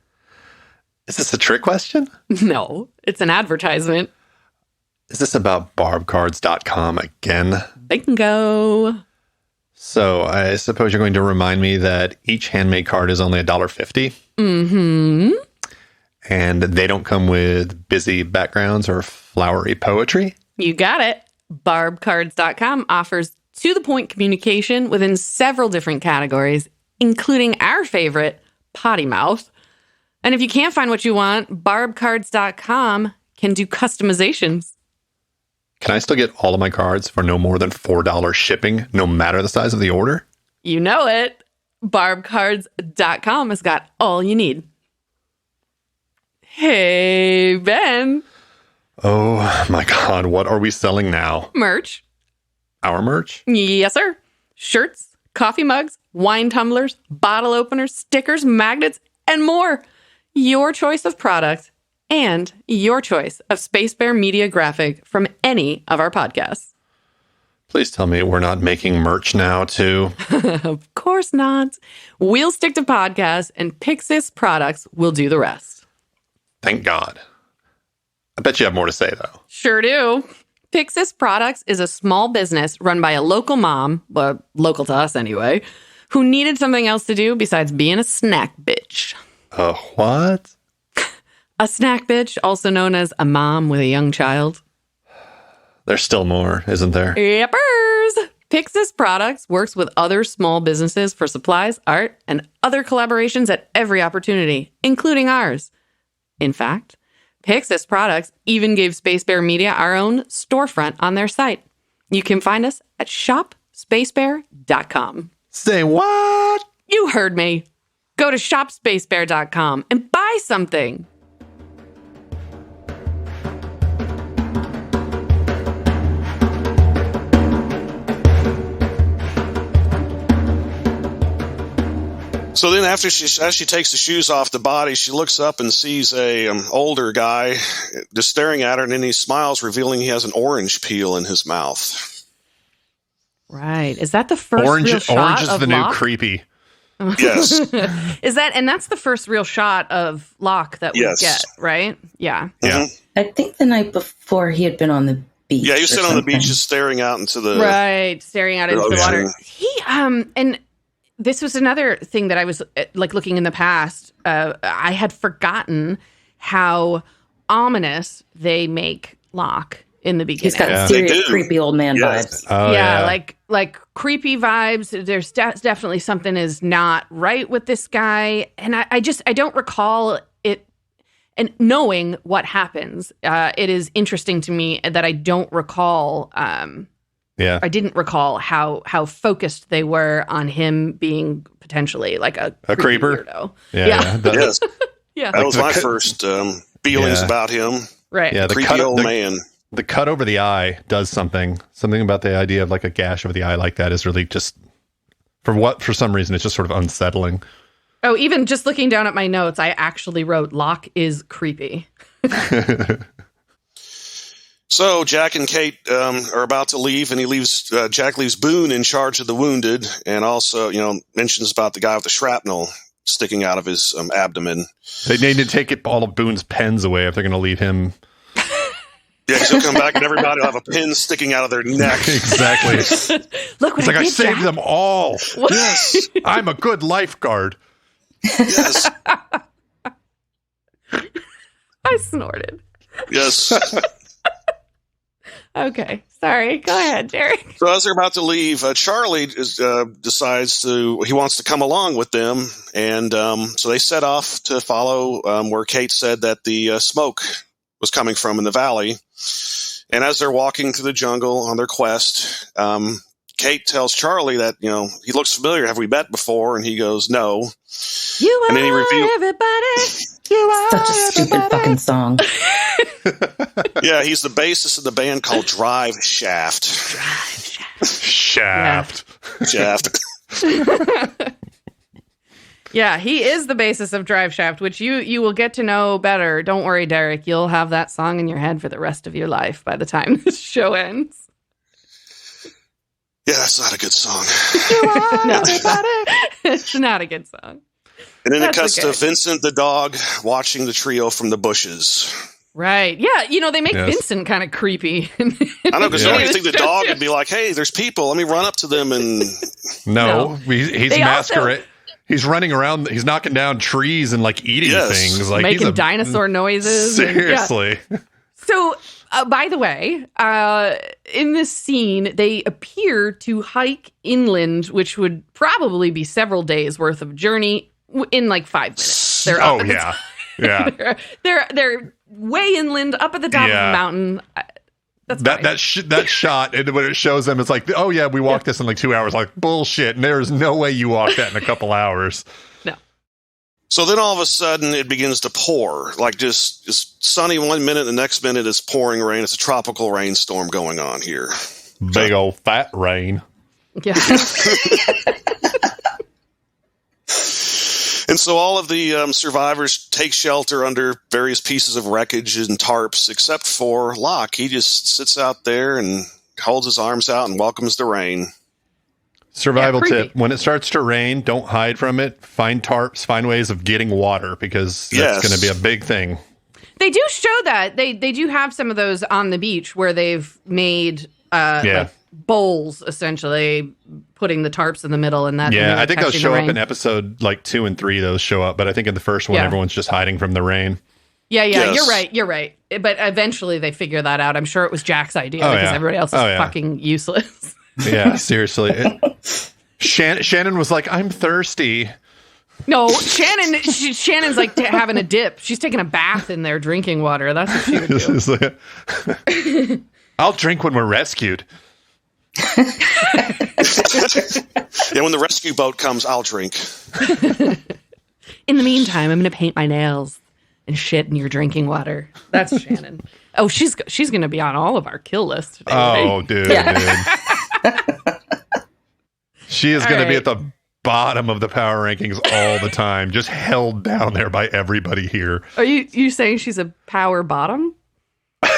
Is this a trick question? No, it's an advertisement. Is this about barbcards.com again? Bingo. So I suppose you're going to remind me that each handmade card is only $1.50. Mm-hmm. And they don't come with busy backgrounds or flowery poetry. You got it. Barbcards.com offers to-the-point communication within several different categories, including our favorite, potty mouth. And if you can't find what you want, barbcards.com can do customizations. Can I still get all of my cards for no more than $4 shipping, no matter the size of the order? You know it. Barbcards.com has got all you need. Hey, Ben. Oh my God, what are we selling now? Merch. Our merch? Yes, sir. Shirts, coffee mugs, wine tumblers, bottle openers, stickers, magnets, and more. Your choice of product and your choice of Space Bear Media graphic from any of our podcasts. Please tell me we're not making merch now, too. Of course not. We'll stick to podcasts, and Pixis products will do the rest. Thank God. I bet you have more to say, though. Sure do. Pixis Products is a small business run by a local mom, well, local to us anyway, who needed something else to do besides being a snack bitch. There's still more, isn't there? Yippers! Pixis Products works with other small businesses for supplies, art, and other collaborations at every opportunity, including ours. In fact, Pixis Products even gave Space Bear Media our own storefront on their site. You can find us at shopspacebear.com. Say what? You heard me. Go to shopspacebear.com and buy something. So then, as she takes the shoes off the body, she looks up and sees a older guy just staring at her, and then he smiles, revealing he has an orange peel in his mouth. Right. Is that the first Orange, real shot orange is of the Locke? new creepy. Yes. Is that, and that's the first real shot of Locke that we Yes. get, right? Yeah. Yeah. I think the night before he had been on the beach. Yeah, he was or sitting on the beach, something. just staring out into the. Right. Staring out into the ocean. water. He, and this was another thing that I was like looking in the past. I had forgotten how ominous they make Locke in the beginning. He's got Yeah. serious They do. creepy old man Yes. vibes. Oh, yeah, like creepy vibes. There's definitely something is not right with this guy, and I don't recall it. And knowing what happens, it is interesting to me that I don't recall. Yeah. I didn't recall how focused they were on him being potentially like a creepy creeper? weirdo. Yeah. Yeah. Yes, Yeah, that was the my cut- first feelings Yeah. about him. right. Yeah. Creepy old man. The cut over the eye does something. Something about the idea of like a gash over the eye like that is really just, for some reason, it's just sort of unsettling. Oh, even just looking down at my notes, I actually wrote Locke is creepy. So Jack and Kate are about to leave, and Jack leaves Boone in charge of the wounded, and also, mentions about the guy with the shrapnel sticking out of his abdomen. They need to take all of Boone's pens away if they're going to leave him. Yeah, 'cause he'll come back and everybody will have a pin sticking out of their neck. Exactly. Look what It's like I did, saved Jack. them all. Yes, I'm a good lifeguard. yes, I snorted. yes. Okay, sorry. Go ahead, Jerry. So as they're about to leave, Charlie decides he wants to come along with them, and so they set off to follow where Kate said that the smoke was coming from in the valley. And as they're walking through the jungle on their quest, Kate tells Charlie that he looks familiar. Have we met before? And he goes, "No." You And then he are revealed- everybody. You are Such a stupid everybody. fucking song. Yeah, he's the bassist of the band called Drive Shaft. Shaft. Shaft. Yeah, he is the basis of Drive Shaft, which you will get to know better. Don't worry, Derek. You'll have that song in your head for the rest of your life by the time this show ends. Yeah, that's not a good song. No, it's not a good song. And then it That's cuts okay. to Vincent the dog watching the trio from the bushes. Right. Yeah, they make Yes. Vincent kind of creepy. I know, because Yeah. don't you think the dog would be like, "Hey, there's people. Let me run up to them and." No, No. he's They masquerade. He's running around. He's knocking down trees and like eating Yes. things. Like Making he's a, dinosaur noises. and- yeah. Seriously. So, by the way, in this scene, they appear to hike inland, which would probably be several days worth of journey in like 5 minutes. They're up Oh at the yeah, yeah. they're way inland, up at the top of Yeah. the mountain. That's fine. That shot, and when it shows them, it's like, oh yeah, we walked this in like 2 hours. Like bullshit. And there's no way you walked that in a couple hours. No. So then all of a sudden it begins to pour, like just sunny 1 minute, the next minute it's pouring rain. It's a tropical rainstorm going on here. Big old fat rain. Yeah. And so all of the survivors take shelter under various pieces of wreckage and tarps, except for Locke. He just sits out there and holds his arms out and welcomes the rain. Survival Yeah, creepy. tip: when it starts to rain, don't hide from it. Find tarps. Find ways of getting water because that's Yes. going to be a big thing. They do show that. They do have some of those on the beach where they've made like bowls, essentially, putting the tarps in the middle and that. Yeah, and I think those catching show the up rain. in episode like 2 and 3. Those show up, but I think in the first one, Yeah. everyone's just hiding from the rain. Yeah, Yes. you're right. But eventually they figure that out. I'm sure it was Jack's idea because everybody else is fucking useless. Yeah, seriously. Shannon was like, I'm thirsty. No, Shannon's like having a dip. She's taking a bath in their drinking water. That's what she would do. I'll drink when we're rescued. Yeah, when the rescue boat comes, I'll drink. In the meantime, I'm going to paint my nails and shit in your drinking water. That's Shannon. Oh, she's going to be on all of our kill lists today. Oh, dude. She is going to be at the bottom of the power rankings all the time, just held down there by everybody here. Are you saying she's a power bottom? That's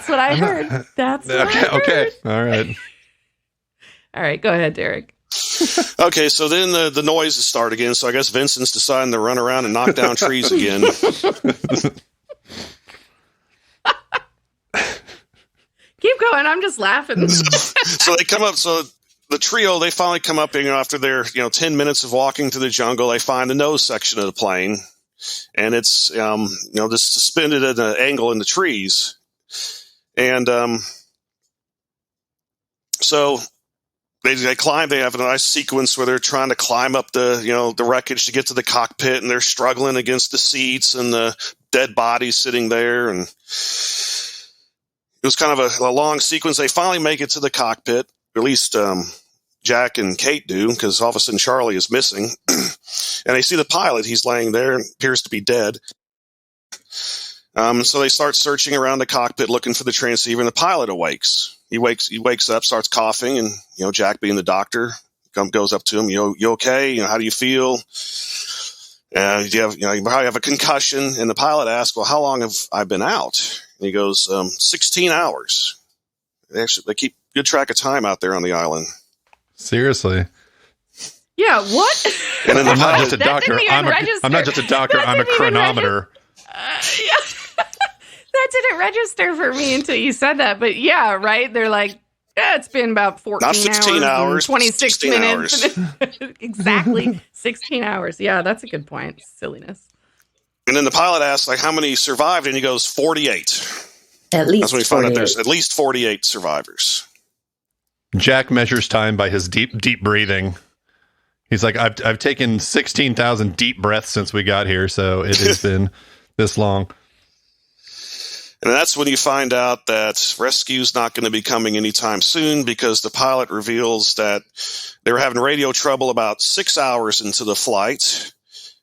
what I heard. That's what I heard. Okay. All right. All right. Go ahead, Derek. Okay, so then the noises start again. So I guess Vincent's deciding to run around and knock down trees again. Keep going. I'm just laughing. So they come up. So the trio, they finally come up, after their 10 minutes of walking through the jungle, they find the nose section of the plane, and it's just suspended at an angle in the trees, and so they climb. They have a nice sequence where they're trying to climb up the wreckage to get to the cockpit, and they're struggling against the seats and the dead bodies sitting there, and it was kind of a long sequence. They finally make it to the cockpit. At least Jack and Kate do, because all of a sudden Charlie is missing. And they see the pilot. He's laying there and appears to be dead. So they start searching around the cockpit looking for the transceiver, and the pilot awakes. He wakes up, starts coughing, and Jack, being the doctor, goes up to him. You okay? How do you feel? Do you probably have a concussion. And the pilot asks, well, how long have I been out? And he goes, 16 hours. They keep good track of time out there on the island. Seriously. Yeah, what? And then I'm not just a doctor. I'm not just a doctor. I'm a chronometer. Yeah. That didn't register for me until you said that. But yeah, right? They're like, it's been about 14 Not 16 hours, 26 minutes. Hours. Exactly. 16 hours. Yeah, that's a good point. Silliness. And then the pilot asks, how many survived? And he goes, 48. At least That's when we find out there's at least 48 survivors. Jack measures time by his deep breathing. He's like, I've taken 16,000 deep breaths since we got here, so it has been this long. And that's when you find out that rescue's not going to be coming anytime soon, because the pilot reveals that they were having radio trouble about 6 hours into the flight,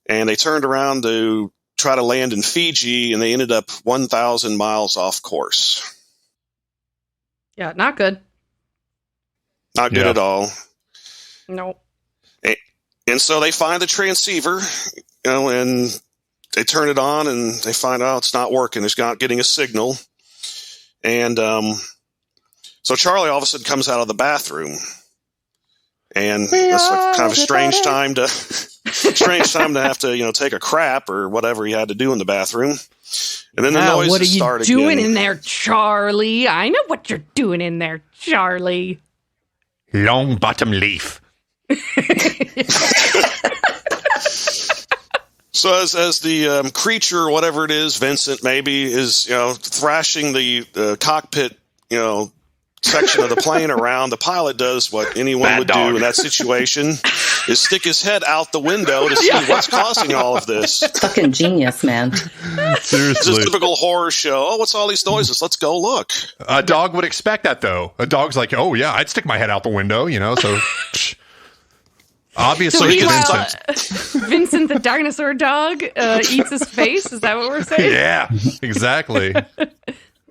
and they turned around to try to land in Fiji, and they ended up 1,000 miles off course. Yeah, not good. Not good at all. No. And so they find the transceiver, and they turn it on, and they find out it's not working. It's not getting a signal. And so Charlie all of a sudden comes out of the bathroom. And that's kind of a strange time to have to, take a crap or whatever he had to do in the bathroom. And then the noises start again. What are you doing in there, Charlie? I know what you're doing in there, Charlie. Long bottom leaf. So as the creature, whatever it is, Vincent maybe, is thrashing the cockpit, section of the plane around, the pilot does what anyone would do in that situation, is stick his head out the window to see what's causing all of this. Fucking genius, man. Seriously. It's a typical horror show. Oh, what's all these noises? Let's go look. A dog would expect that, though. A dog's like, oh, yeah, I'd stick my head out the window, so... Obviously, Vincent the dinosaur dog eats his face. Is that what we're saying? Yeah, exactly.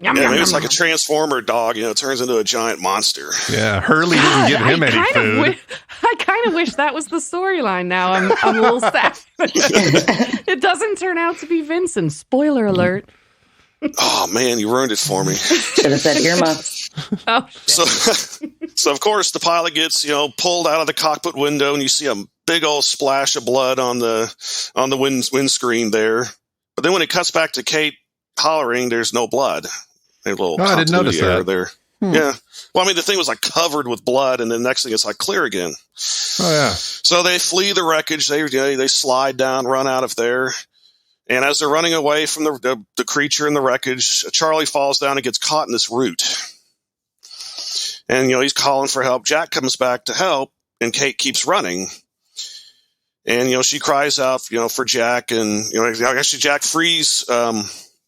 Yum, maybe it's like a transformer dog. It turns into a giant monster. Yeah, Hurley didn't give him any food. I kind of wish that was the storyline. Now I'm a little sad. It doesn't turn out to be Vincent. Spoiler alert. Oh man, you ruined it for me. Should have said earmuffs. Oh, shit. So of course the pilot gets pulled out of the cockpit window, and you see a big old splash of blood on the windscreen there. But then when it cuts back to Kate hollering, there's no blood. I didn't notice that. There. Yeah. Well, I mean, the thing was like covered with blood, and then next thing it's like clear again. Oh yeah. So they flee the wreckage. They slide down, run out of there. And as they're running away from the creature in the wreckage, Charlie falls down and gets caught in this root. And, he's calling for help. Jack comes back to help, and Kate keeps running. And, she cries out, for Jack. And, actually Jack frees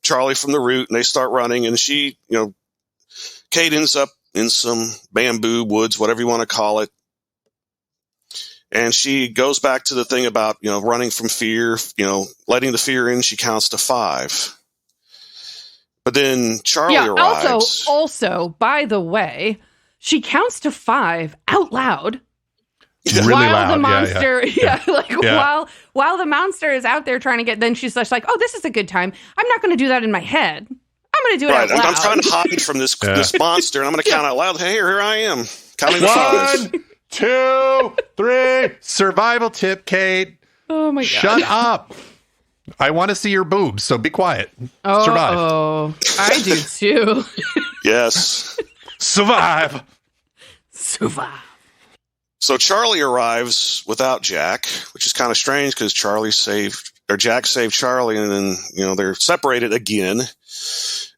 Charlie from the root, and they start running. And Kate ends up in some bamboo woods, whatever you want to call it. And she goes back to the thing about, running from fear, letting the fear in. She counts to 5. But then Charlie arrives. Also, by the way, she counts to 5 out loud. Really while loud. The monster, Yeah. while the monster is out there trying to get, then she's just like, oh, this is a good time. I'm not going to do that in my head. I'm going to do it out loud. I'm trying to hide from this monster, and I'm going to count out loud. Hey, here I am. Counting to 5. 1, 2, 3. Survival tip, Kate. Oh my God. Shut up. I want to see your boobs, so be quiet. Survive. Oh, I do too. Yes. Survive. Survive. So Charlie arrives without Jack, which is kind of strange because Jack saved Charlie, and then, they're separated again.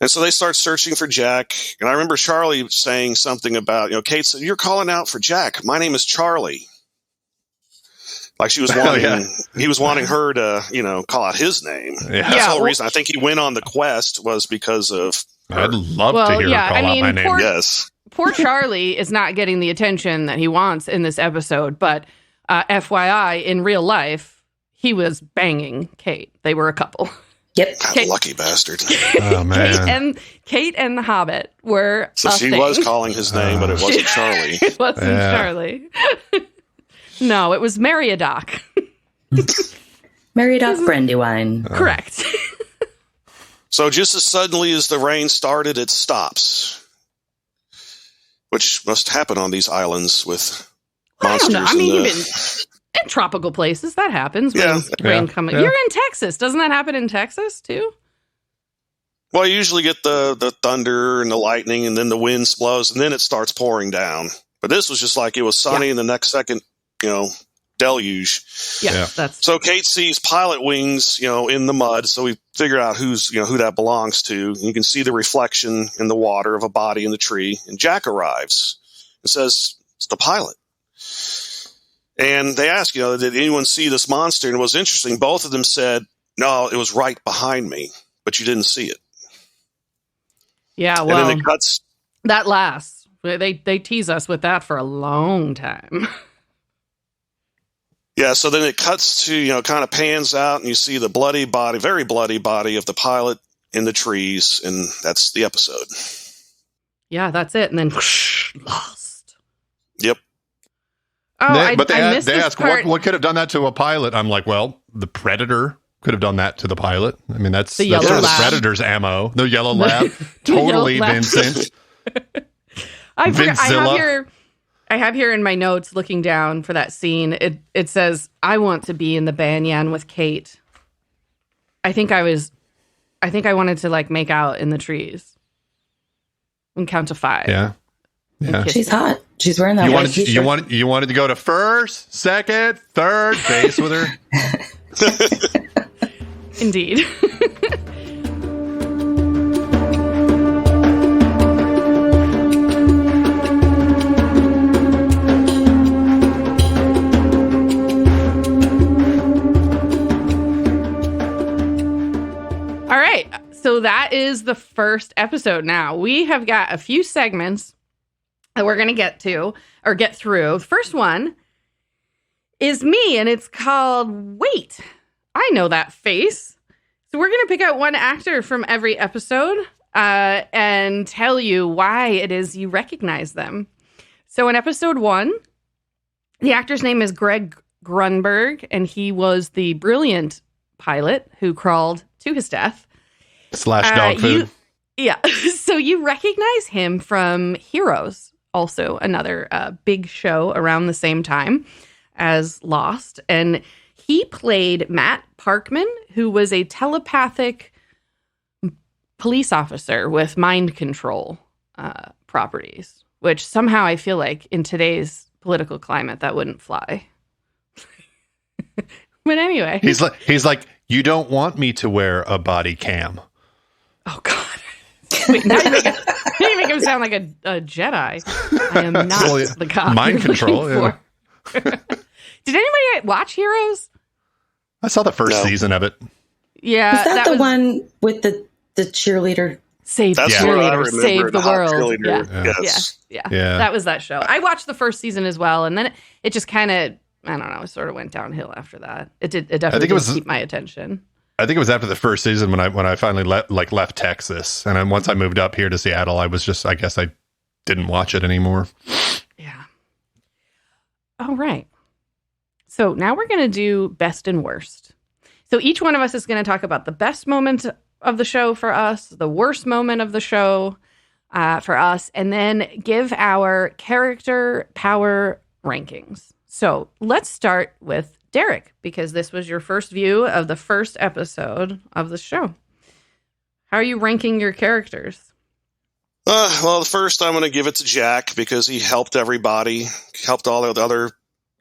And so they start searching for Jack. And I remember Charlie saying something about, Kate said, "You're calling out for Jack. My name is Charlie." Like she was wanting, he was wanting her to, call out his name. Yeah. That's the whole reason. I think he went on the quest was because of her. I'd love to hear her call out my name. Yes. Poor Charlie is not getting the attention that he wants in this episode, but FYI, in real life, he was banging Kate. They were a couple. Yep. Lucky bastard. Oh, man. Kate and the Hobbit were So she was calling his name, but it wasn't Charlie. It wasn't Charlie. No, it was Meriadoc. Meriadoc Brandywine. Correct. So just as suddenly as the rain started, it stops. Which must happen on these islands with monsters. I don't know. I mean, even in tropical places, that happens when rain coming. Yeah. You're in Texas. Doesn't that happen in Texas, too? Well, you usually get the thunder and the lightning, and then the wind blows, and then it starts pouring down. But this was just like it was sunny, and the next second, deluge. Yeah. So Kate sees pilot wings, in the mud. So we figure out who that belongs to. You can see the reflection in the water of a body in the tree. And Jack arrives and says, "It's the pilot." And they ask, did anyone see this monster? And it was interesting. Both of them said, "No, it was right behind me, but you didn't see it." Yeah, well, and then it cuts. That lasts. They tease us with that for a long time. Yeah, so then it cuts to, kind of pans out, and you see the bloody body, very bloody body of the pilot in the trees, and that's the episode. Yeah, that's it. And then lost. Yep. Oh, they ask what could have done that to a pilot. I'm like, well, the Predator could have done that to the pilot. I mean, that's the Predator's ammo. The yellow lab. Totally yellow lab. Vincent. I have here in my notes, looking down for that scene, it says, "I want to be in the banyan with Kate." I think I wanted to make out in the trees and count to 5. Yeah. Yeah. She's hot. She's wearing that white t-shirt. You wanted to go to first, second, third base with her? Indeed. All right, so that is the first episode. Now, we have got a few segments that we're going to get through. The first one is me, and it's called Wait, I Know That Face. So we're going to pick out one actor from every episode and tell you why it is you recognize them. So in episode 1, the actor's name is Greg Grunberg, and he was the brilliant pilot who crawled to his death. / dog food. So you recognize him from Heroes, also another big show around the same time as Lost. And he played Matt Parkman, who was a telepathic police officer with mind control properties, which somehow I feel like in today's political climate that wouldn't fly. But anyway, he's like, you don't want me to wear a body cam. Oh God! Wait, now you make him sound like a Jedi. I am not the cop. Mind control. Yeah. Did anybody watch Heroes? I saw the first season of it. Yeah, was that the one with the cheerleader? Save the cheerleader, save the world. Yeah. That was that show. I watched the first season as well, and then it just kind of, I don't know, it sort of went downhill after that. It definitely didn't keep my attention. I think it was after the first season when I finally left Texas, and then once I moved up here to Seattle, I guess I didn't watch it anymore. Yeah. All right. So now we're going to do best and worst. So each one of us is going to talk about the best moment of the show for us, the worst moment of the show for us, and then give our character power rankings. So let's start with Derek, because this was your first view of the first episode of the show. How are you ranking your characters? Well, first I'm going to give it to Jack because he helped everybody, helped all the other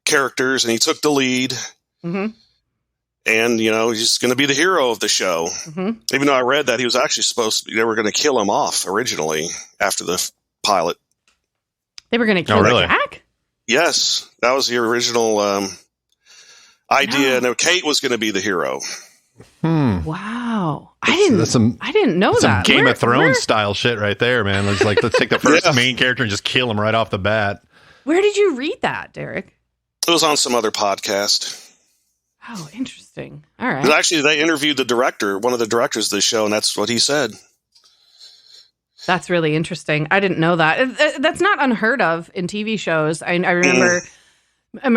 characters, and he took the lead. Mm-hmm. And, he's going to be the hero of the show. Mm-hmm. Even though I read that he was actually they were going to kill him off originally after the pilot. They were going to kill Jack? Yes. That was the original idea. No, Kate was going to be the hero. Wow. I didn't know that. Some Game of Thrones style shit right there, man. Let's take the first main character and just kill him right off the bat. Where did you read that, Derek? It was on some other podcast. Oh, interesting. All right. But actually, they interviewed one of the directors of the show, and that's what he said. That's really interesting. I didn't know that. That's not unheard of in TV shows. I remember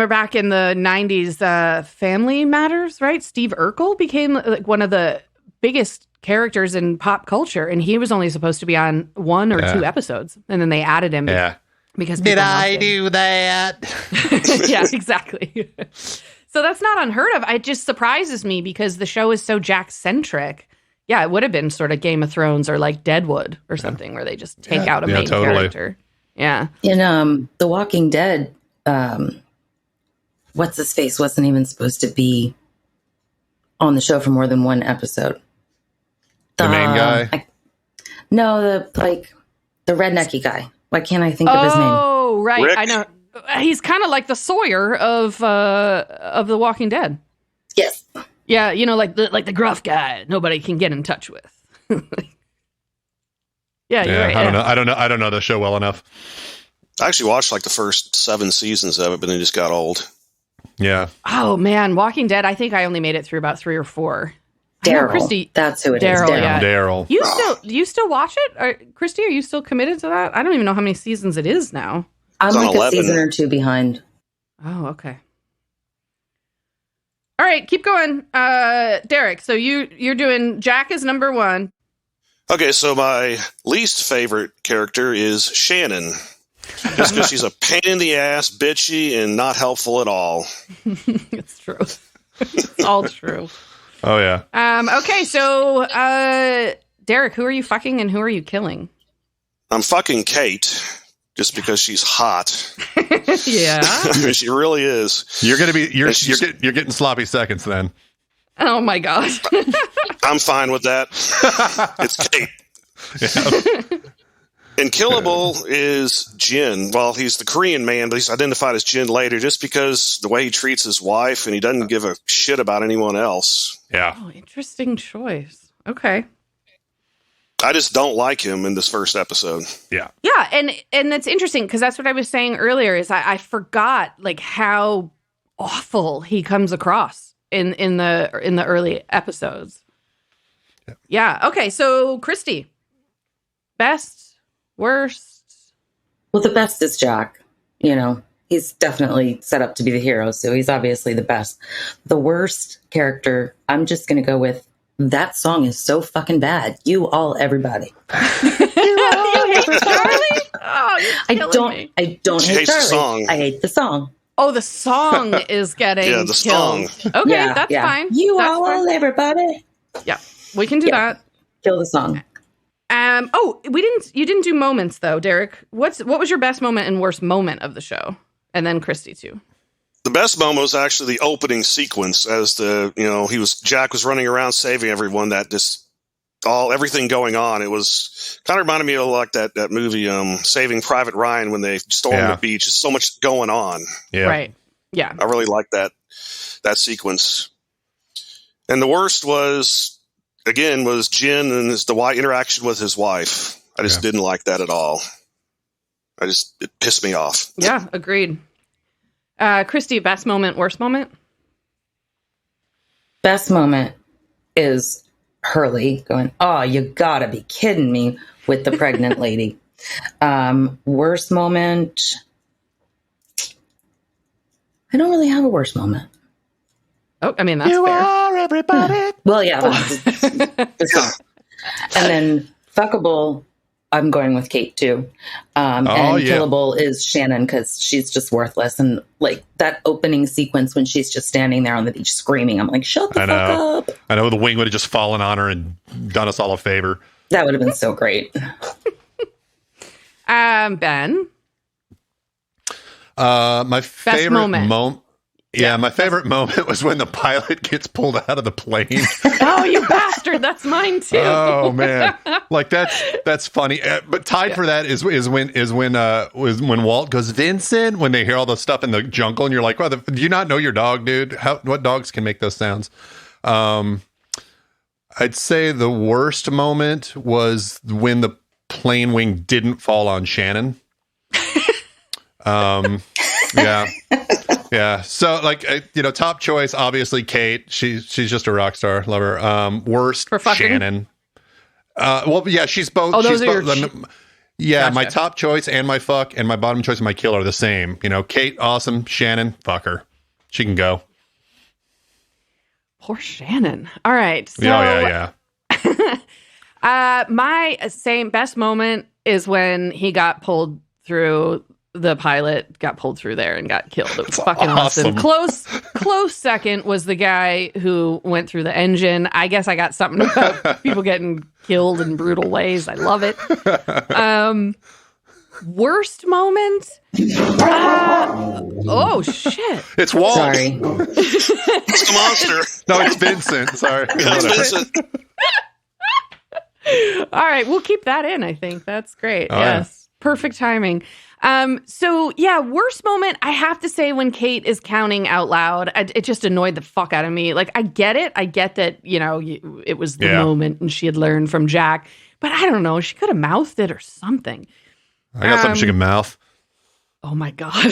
back in the 90s, Family Matters, right? Steve Urkel became one of the biggest characters in pop culture, and he was only supposed to be on 1 or 2 episodes, and then they added him. Yeah. Because did I do that? Yeah, exactly. So that's not unheard of. It just surprises me because the show is so Jack-centric. Yeah, it would have been sort of Game of Thrones or like Deadwood or something where they just take out a main character. Yeah. In The Walking Dead, what's his face wasn't even supposed to be on the show for more than one episode. The main guy? The rednecky guy. Why can't I think of his name? Oh, right. Rick? I know. He's kind of like the Sawyer of The Walking Dead. Yes. Yeah, like the gruff guy nobody can get in touch with. Yeah, you're right. I don't know the show well enough. I actually watched the first 7 seasons of it, but then it just got old. Yeah. Oh man, Walking Dead. I think I only made it through about 3 or 4. Daryl. Christy, that's who it is. Daryl. You still watch it? Christy, are you still committed to that? I don't even know how many seasons it is now. I'm like 11. a season or 2 behind. Oh, okay. All right, keep going. Derek, so you're doing Jack is number 1. Okay, so my least favorite character is Shannon. Just because she's a pain in the ass, bitchy, and not helpful at all. It's true. It's all true. Oh, yeah. Okay, so Derek, who are you fucking and who are you killing? I'm fucking Kate. Just because she's hot. Yeah. She really is. You're getting sloppy seconds then. Oh my god. I'm fine with that. It's Kate. Yeah. And killable is Jin. Well, he's the Korean man, but he's identified as Jin later just because the way he treats his wife and he doesn't give a shit about anyone else. Yeah. Oh, interesting choice. Okay. I just don't like him in this first episode. Yeah, and that's interesting because that's what I was saying earlier. Is I forgot how awful he comes across in the early episodes. Yeah. Okay. So Christy, best, worst. Well, the best is Jack. He's definitely set up to be the hero, so he's obviously the best. The worst character, I'm just going to go with. That song is so fucking bad. You all, everybody. You hate Charlie? Oh, I don't hate Charlie. The song. I hate the song. Oh, the song is getting the killed. song. Okay, that's fine. You that's all, fine. everybody. Yeah, we can do that. Kill the song. You didn't do moments though, Derek. What was your best moment and worst moment of the show? And then Christy too. The best moment was actually the opening sequence as Jack was running around saving everyone. That just everything going on. It was kind of reminded me of like that movie, Saving Private Ryan, when they stormed the beach. There's so much going on. Yeah. Right. Yeah. I really like that sequence. And the worst was Jin and the interaction with his wife. I just didn't like that at all. It pissed me off. Yeah, agreed. Christy, best moment, worst moment? Best moment is Hurley going, "Oh, you gotta be kidding me," with the pregnant lady. Worst moment, I don't really have a worst moment. Oh, I mean, that's you fair. are everybody. Well, yeah. And then fuckable, I'm going with Kate too. And killable is Shannon because she's just worthless. And like that opening sequence when she's just standing there on the beach screaming, I'm like, shut the fuck up. I know the wing would have just fallen on her and done us all a favor. That would have been so great. Ben? My favorite moment. Yeah, my favorite moment was when the pilot gets pulled out of the plane. Oh, you bastard! That's mine too. Oh man, like that's funny. But tied for that is when Walt goes, Vincent, when they hear all the stuff in the jungle, and you're like, well, do you not know your dog, dude? What dogs can make those sounds? I'd say the worst moment was when the plane wing didn't fall on Shannon. Yeah. Yeah. So like, top choice, obviously Kate, she's just a rock star. Love her. Worst, for fucking? Shannon. Well, yeah, she's both. Oh, those she's are both, your gotcha. My top choice and my fuck and my bottom choice and my kill are the same. Kate, awesome. Shannon, fuck her. She can go. Poor Shannon. All right. So, yeah. My best moment is when he got pulled through. The pilot got pulled through there and got killed. It was fucking awesome. Close second was the guy who went through the engine. I guess I got something about people getting killed in brutal ways. I love it. Worst moment? Oh, shit. It's Walt. Sorry. It's the monster. No, it's Vincent. Sorry. It's Vincent. All right. We'll keep that in, I think. That's great. Oh, yes. Yeah. Perfect timing. Worst moment, I have to say when Kate is counting out loud, it just annoyed the fuck out of me. Like, I get it. I get that, it was the moment and she had learned from Jack, but I don't know. She could have mouthed it or something. I got something she can mouth. Oh my God.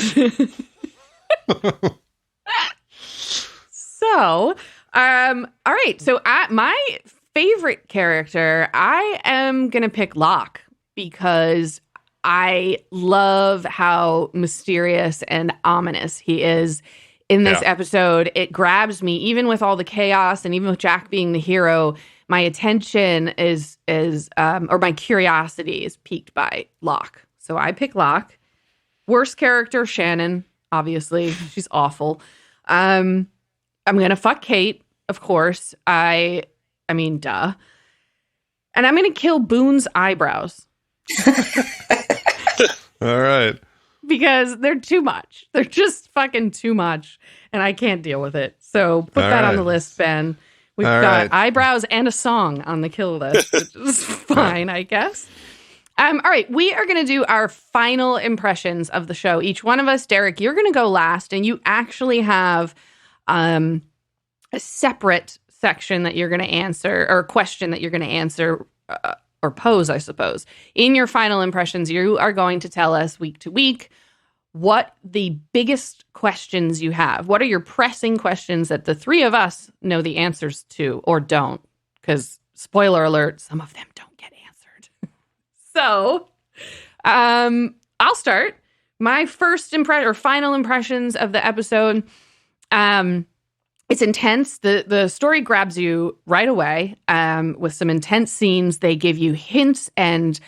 So, all right. So my favorite character, I am going to pick Locke because I love how mysterious and ominous he is in this episode. It grabs me, even with all the chaos and even with Jack being the hero. My attention or my curiosity is piqued by Locke. So I pick Locke. Worst character, Shannon. Obviously, she's awful. I'm gonna fuck Kate, of course. I mean, duh. And I'm gonna kill Boone's eyebrows. All right. Because they're too much. They're just fucking too much. And I can't deal with it. So put that on the list, Ben. We've got eyebrows and a song on the kill list, which is fine, I guess. All right. We are going to do our final impressions of the show. Each one of us, Derek, you're going to go last. And you actually have a separate section that you're going to answer, or a question that you're going to answer or pose, I suppose. In your final impressions, you are going to tell us week to week what the biggest questions you have. What are your pressing questions that the three of us know the answers to or don't? Because, spoiler alert, some of them don't get answered. So, I'll start. My first final impressions of the episode, it's intense. The story grabs you right away with some intense scenes. They give you hints and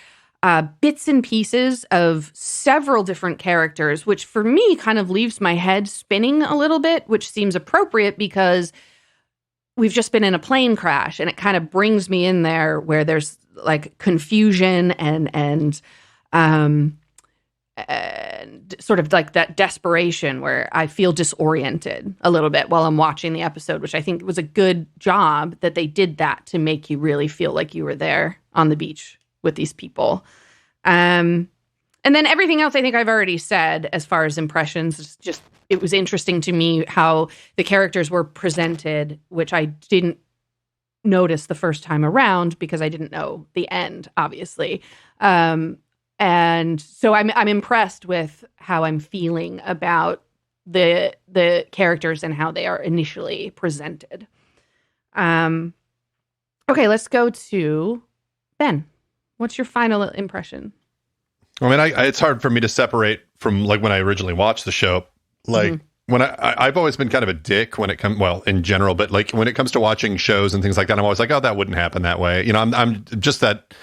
bits and pieces of several different characters, which for me kind of leaves my head spinning a little bit, which seems appropriate because we've just been in a plane crash and it kind of brings me in there where there's like confusion and sort of like that desperation where I feel disoriented a little bit while I'm watching the episode, which I think was a good job that they did that to make you really feel like you were there on the beach with these people. And then everything else I think I've already said as far as impressions. It's just, it was interesting to me how the characters were presented, which I didn't notice the first time around because I didn't know the end, obviously. And so I'm impressed with how I'm feeling about the characters and how they are initially presented. Okay, let's go to Ben. What's your final impression? I mean, it's hard for me to separate from like when I originally watched the show. Like when I've always been kind of a dick when it comes, well, in general, but like when it comes to watching shows and things like that, I'm always like, oh, that wouldn't happen that way. You know, I'm just that.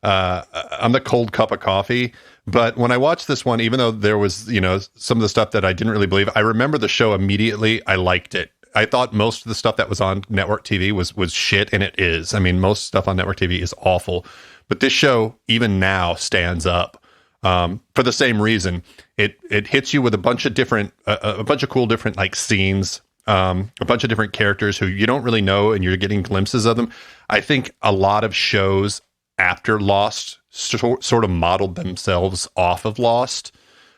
I'm the cold cup of coffee. But when I watched this one, even though there was, you know, some of the stuff that I didn't really believe, I remember the show immediately. I liked it. I thought most of the stuff that was on network TV was shit, and it is. I mean, most stuff on network TV is awful. But this show, even now, stands up for the same reason. It hits you with a bunch of different, a bunch of cool different like scenes, a bunch of different characters who you don't really know, and you're getting glimpses of them. I think a lot of shows after Lost sort of modeled themselves off of Lost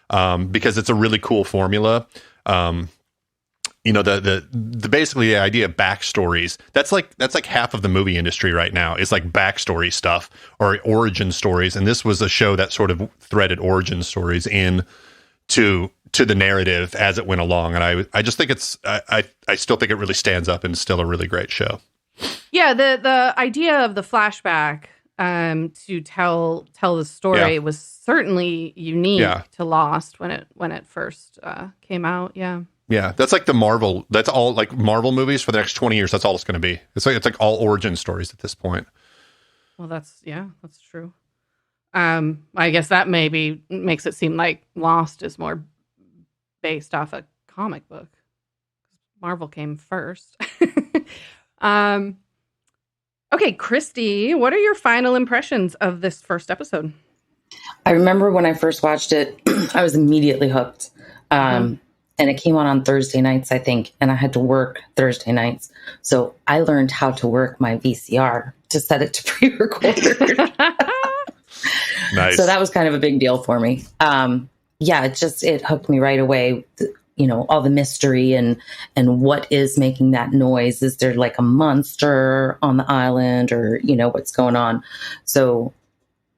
because it's a really cool formula. You know, the basically the idea of backstories, that's like half of the movie industry right now. It's like backstory stuff or origin stories. And this was a show that sort of threaded origin stories in to the narrative as it went along. And I just think I still think it really stands up and is still a really great show. Yeah. The idea of the flashback to tell the story was certainly unique to Lost when it first came out. Yeah. Yeah, that's like that's all like Marvel movies for the next 20 years. That's all it's going to be. It's like all origin stories at this point. Well, that's true. I guess that maybe makes it seem like Lost is more based off a comic book. Marvel came first. Okay, Christy, what are your final impressions of this first episode? I remember when I first watched it, I was immediately hooked. And it came on Thursday nights, I think, and I had to work Thursday nights. So I learned how to work my VCR to set it to pre-record. Nice. So that was kind of a big deal for me. It hooked me right away. You know, all the mystery and what is making that noise. Is there like a monster on the island, or, you know, what's going on? So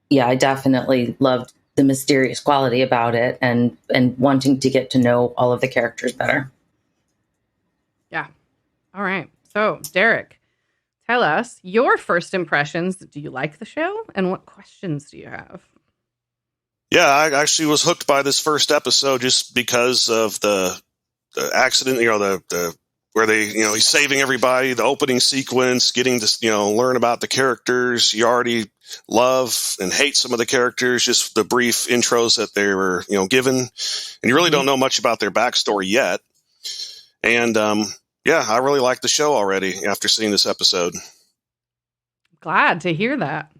yeah, I definitely loved the mysterious quality about it and wanting to get to know all of the characters better. Yeah. All right. So, Derek, tell us your first impressions. Do you like the show? And what questions do you have? Yeah, I actually was hooked by this first episode just because of the accident, you know, the where they, you know, he's saving everybody, the opening sequence, getting to, you know, learn about the characters. You already love and hate some of the characters, just the brief intros that they were, you know, given. And you really don't know much about their backstory yet. And, I really like the show already after seeing this episode. Glad to hear that.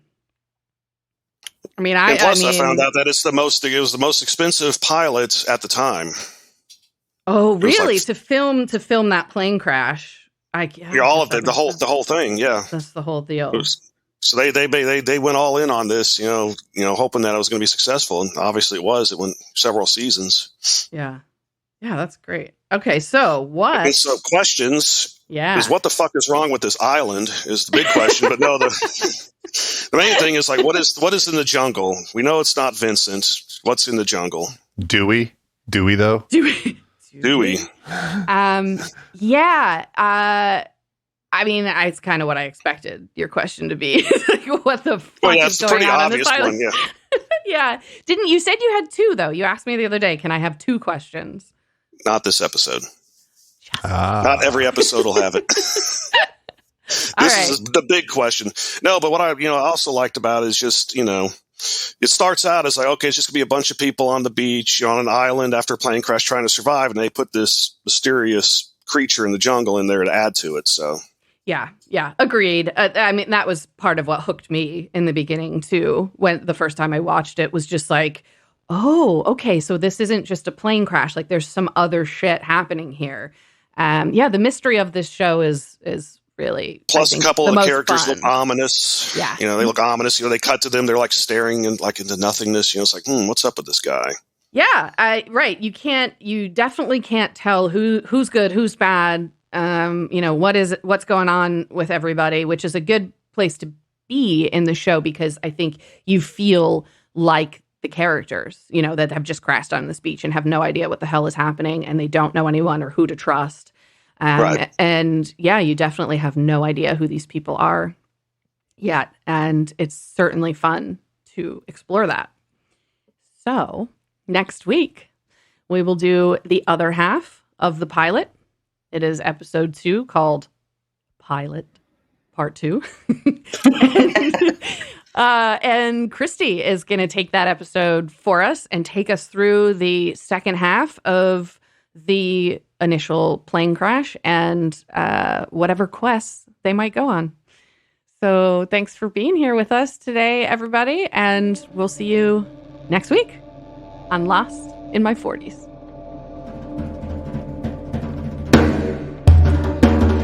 I mean, I found out that it was the most expensive pilot at the time. Oh, really? To film that plane crash? All of it, the whole thing. Yeah, that's the whole deal. So they went all in on this, you know, hoping that it was going to be successful, and obviously it was. It went several seasons. Yeah, that's great. Okay, so what? And so questions. Yeah, is what the fuck is wrong with this island is the big question. But no, the main thing is like what is in the jungle? We know it's not Vincent. What's in the jungle? Dewey though. Dewey. Yeah. I mean, it's kind of what I expected your question to be. Like, what the fuck is going on this island? One, yeah. Yeah. Didn't you said you had two though? You asked me the other day, can I have two questions? Not this episode. Not every episode will have it. This is the big question. No, but what I also liked about it is just, you know, it starts out as like, okay, it's just gonna be a bunch of people on the beach on an island after a plane crash trying to survive, and they put this mysterious creature in the jungle in there to add to it. So Yeah, agreed. I mean, that was part of what hooked me in the beginning too. When the first time I watched it was just like, oh, okay, so this isn't just a plane crash. Like, there's some other shit happening here. The mystery of this show is really, plus a couple of the characters fun. look ominous. Yeah, they look ominous. They cut to them, they're like staring into nothingness. It's like, what's up with this guy? Yeah, right. You definitely can't tell who's good, who's bad. What's going on with everybody, which is a good place to be in the show because I think you feel like the characters, that have just crashed on this beach and have no idea what the hell is happening and they don't know anyone or who to trust. Right. And yeah, you definitely have no idea who these people are yet. And it's certainly fun to explore that. So next week, we will do the other half of the pilot. It is episode 2 called Pilot Part 2. And Christy is going to take that episode for us and take us through the second half of the initial plane crash and whatever quests they might go on. So thanks for being here with us today, everybody. And we'll see you next week on Lost in My 40s.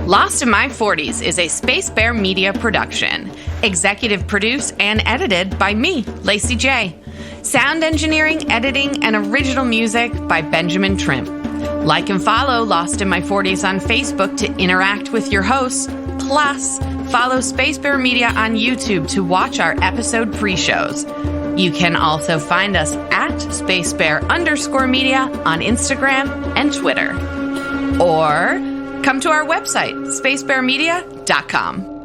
Lost in My 40s is a Space Bear Media production. Executive produced and edited by me, Lacy J. Sound engineering, editing, and original music by Benjamin Trimp. Like and follow Lost in My 40s on Facebook to interact with your hosts. Plus, follow Space Bear Media on YouTube to watch our episode pre-shows. You can also find us at SpaceBear_media on Instagram and Twitter. Or come to our website, spacebearmedia.com.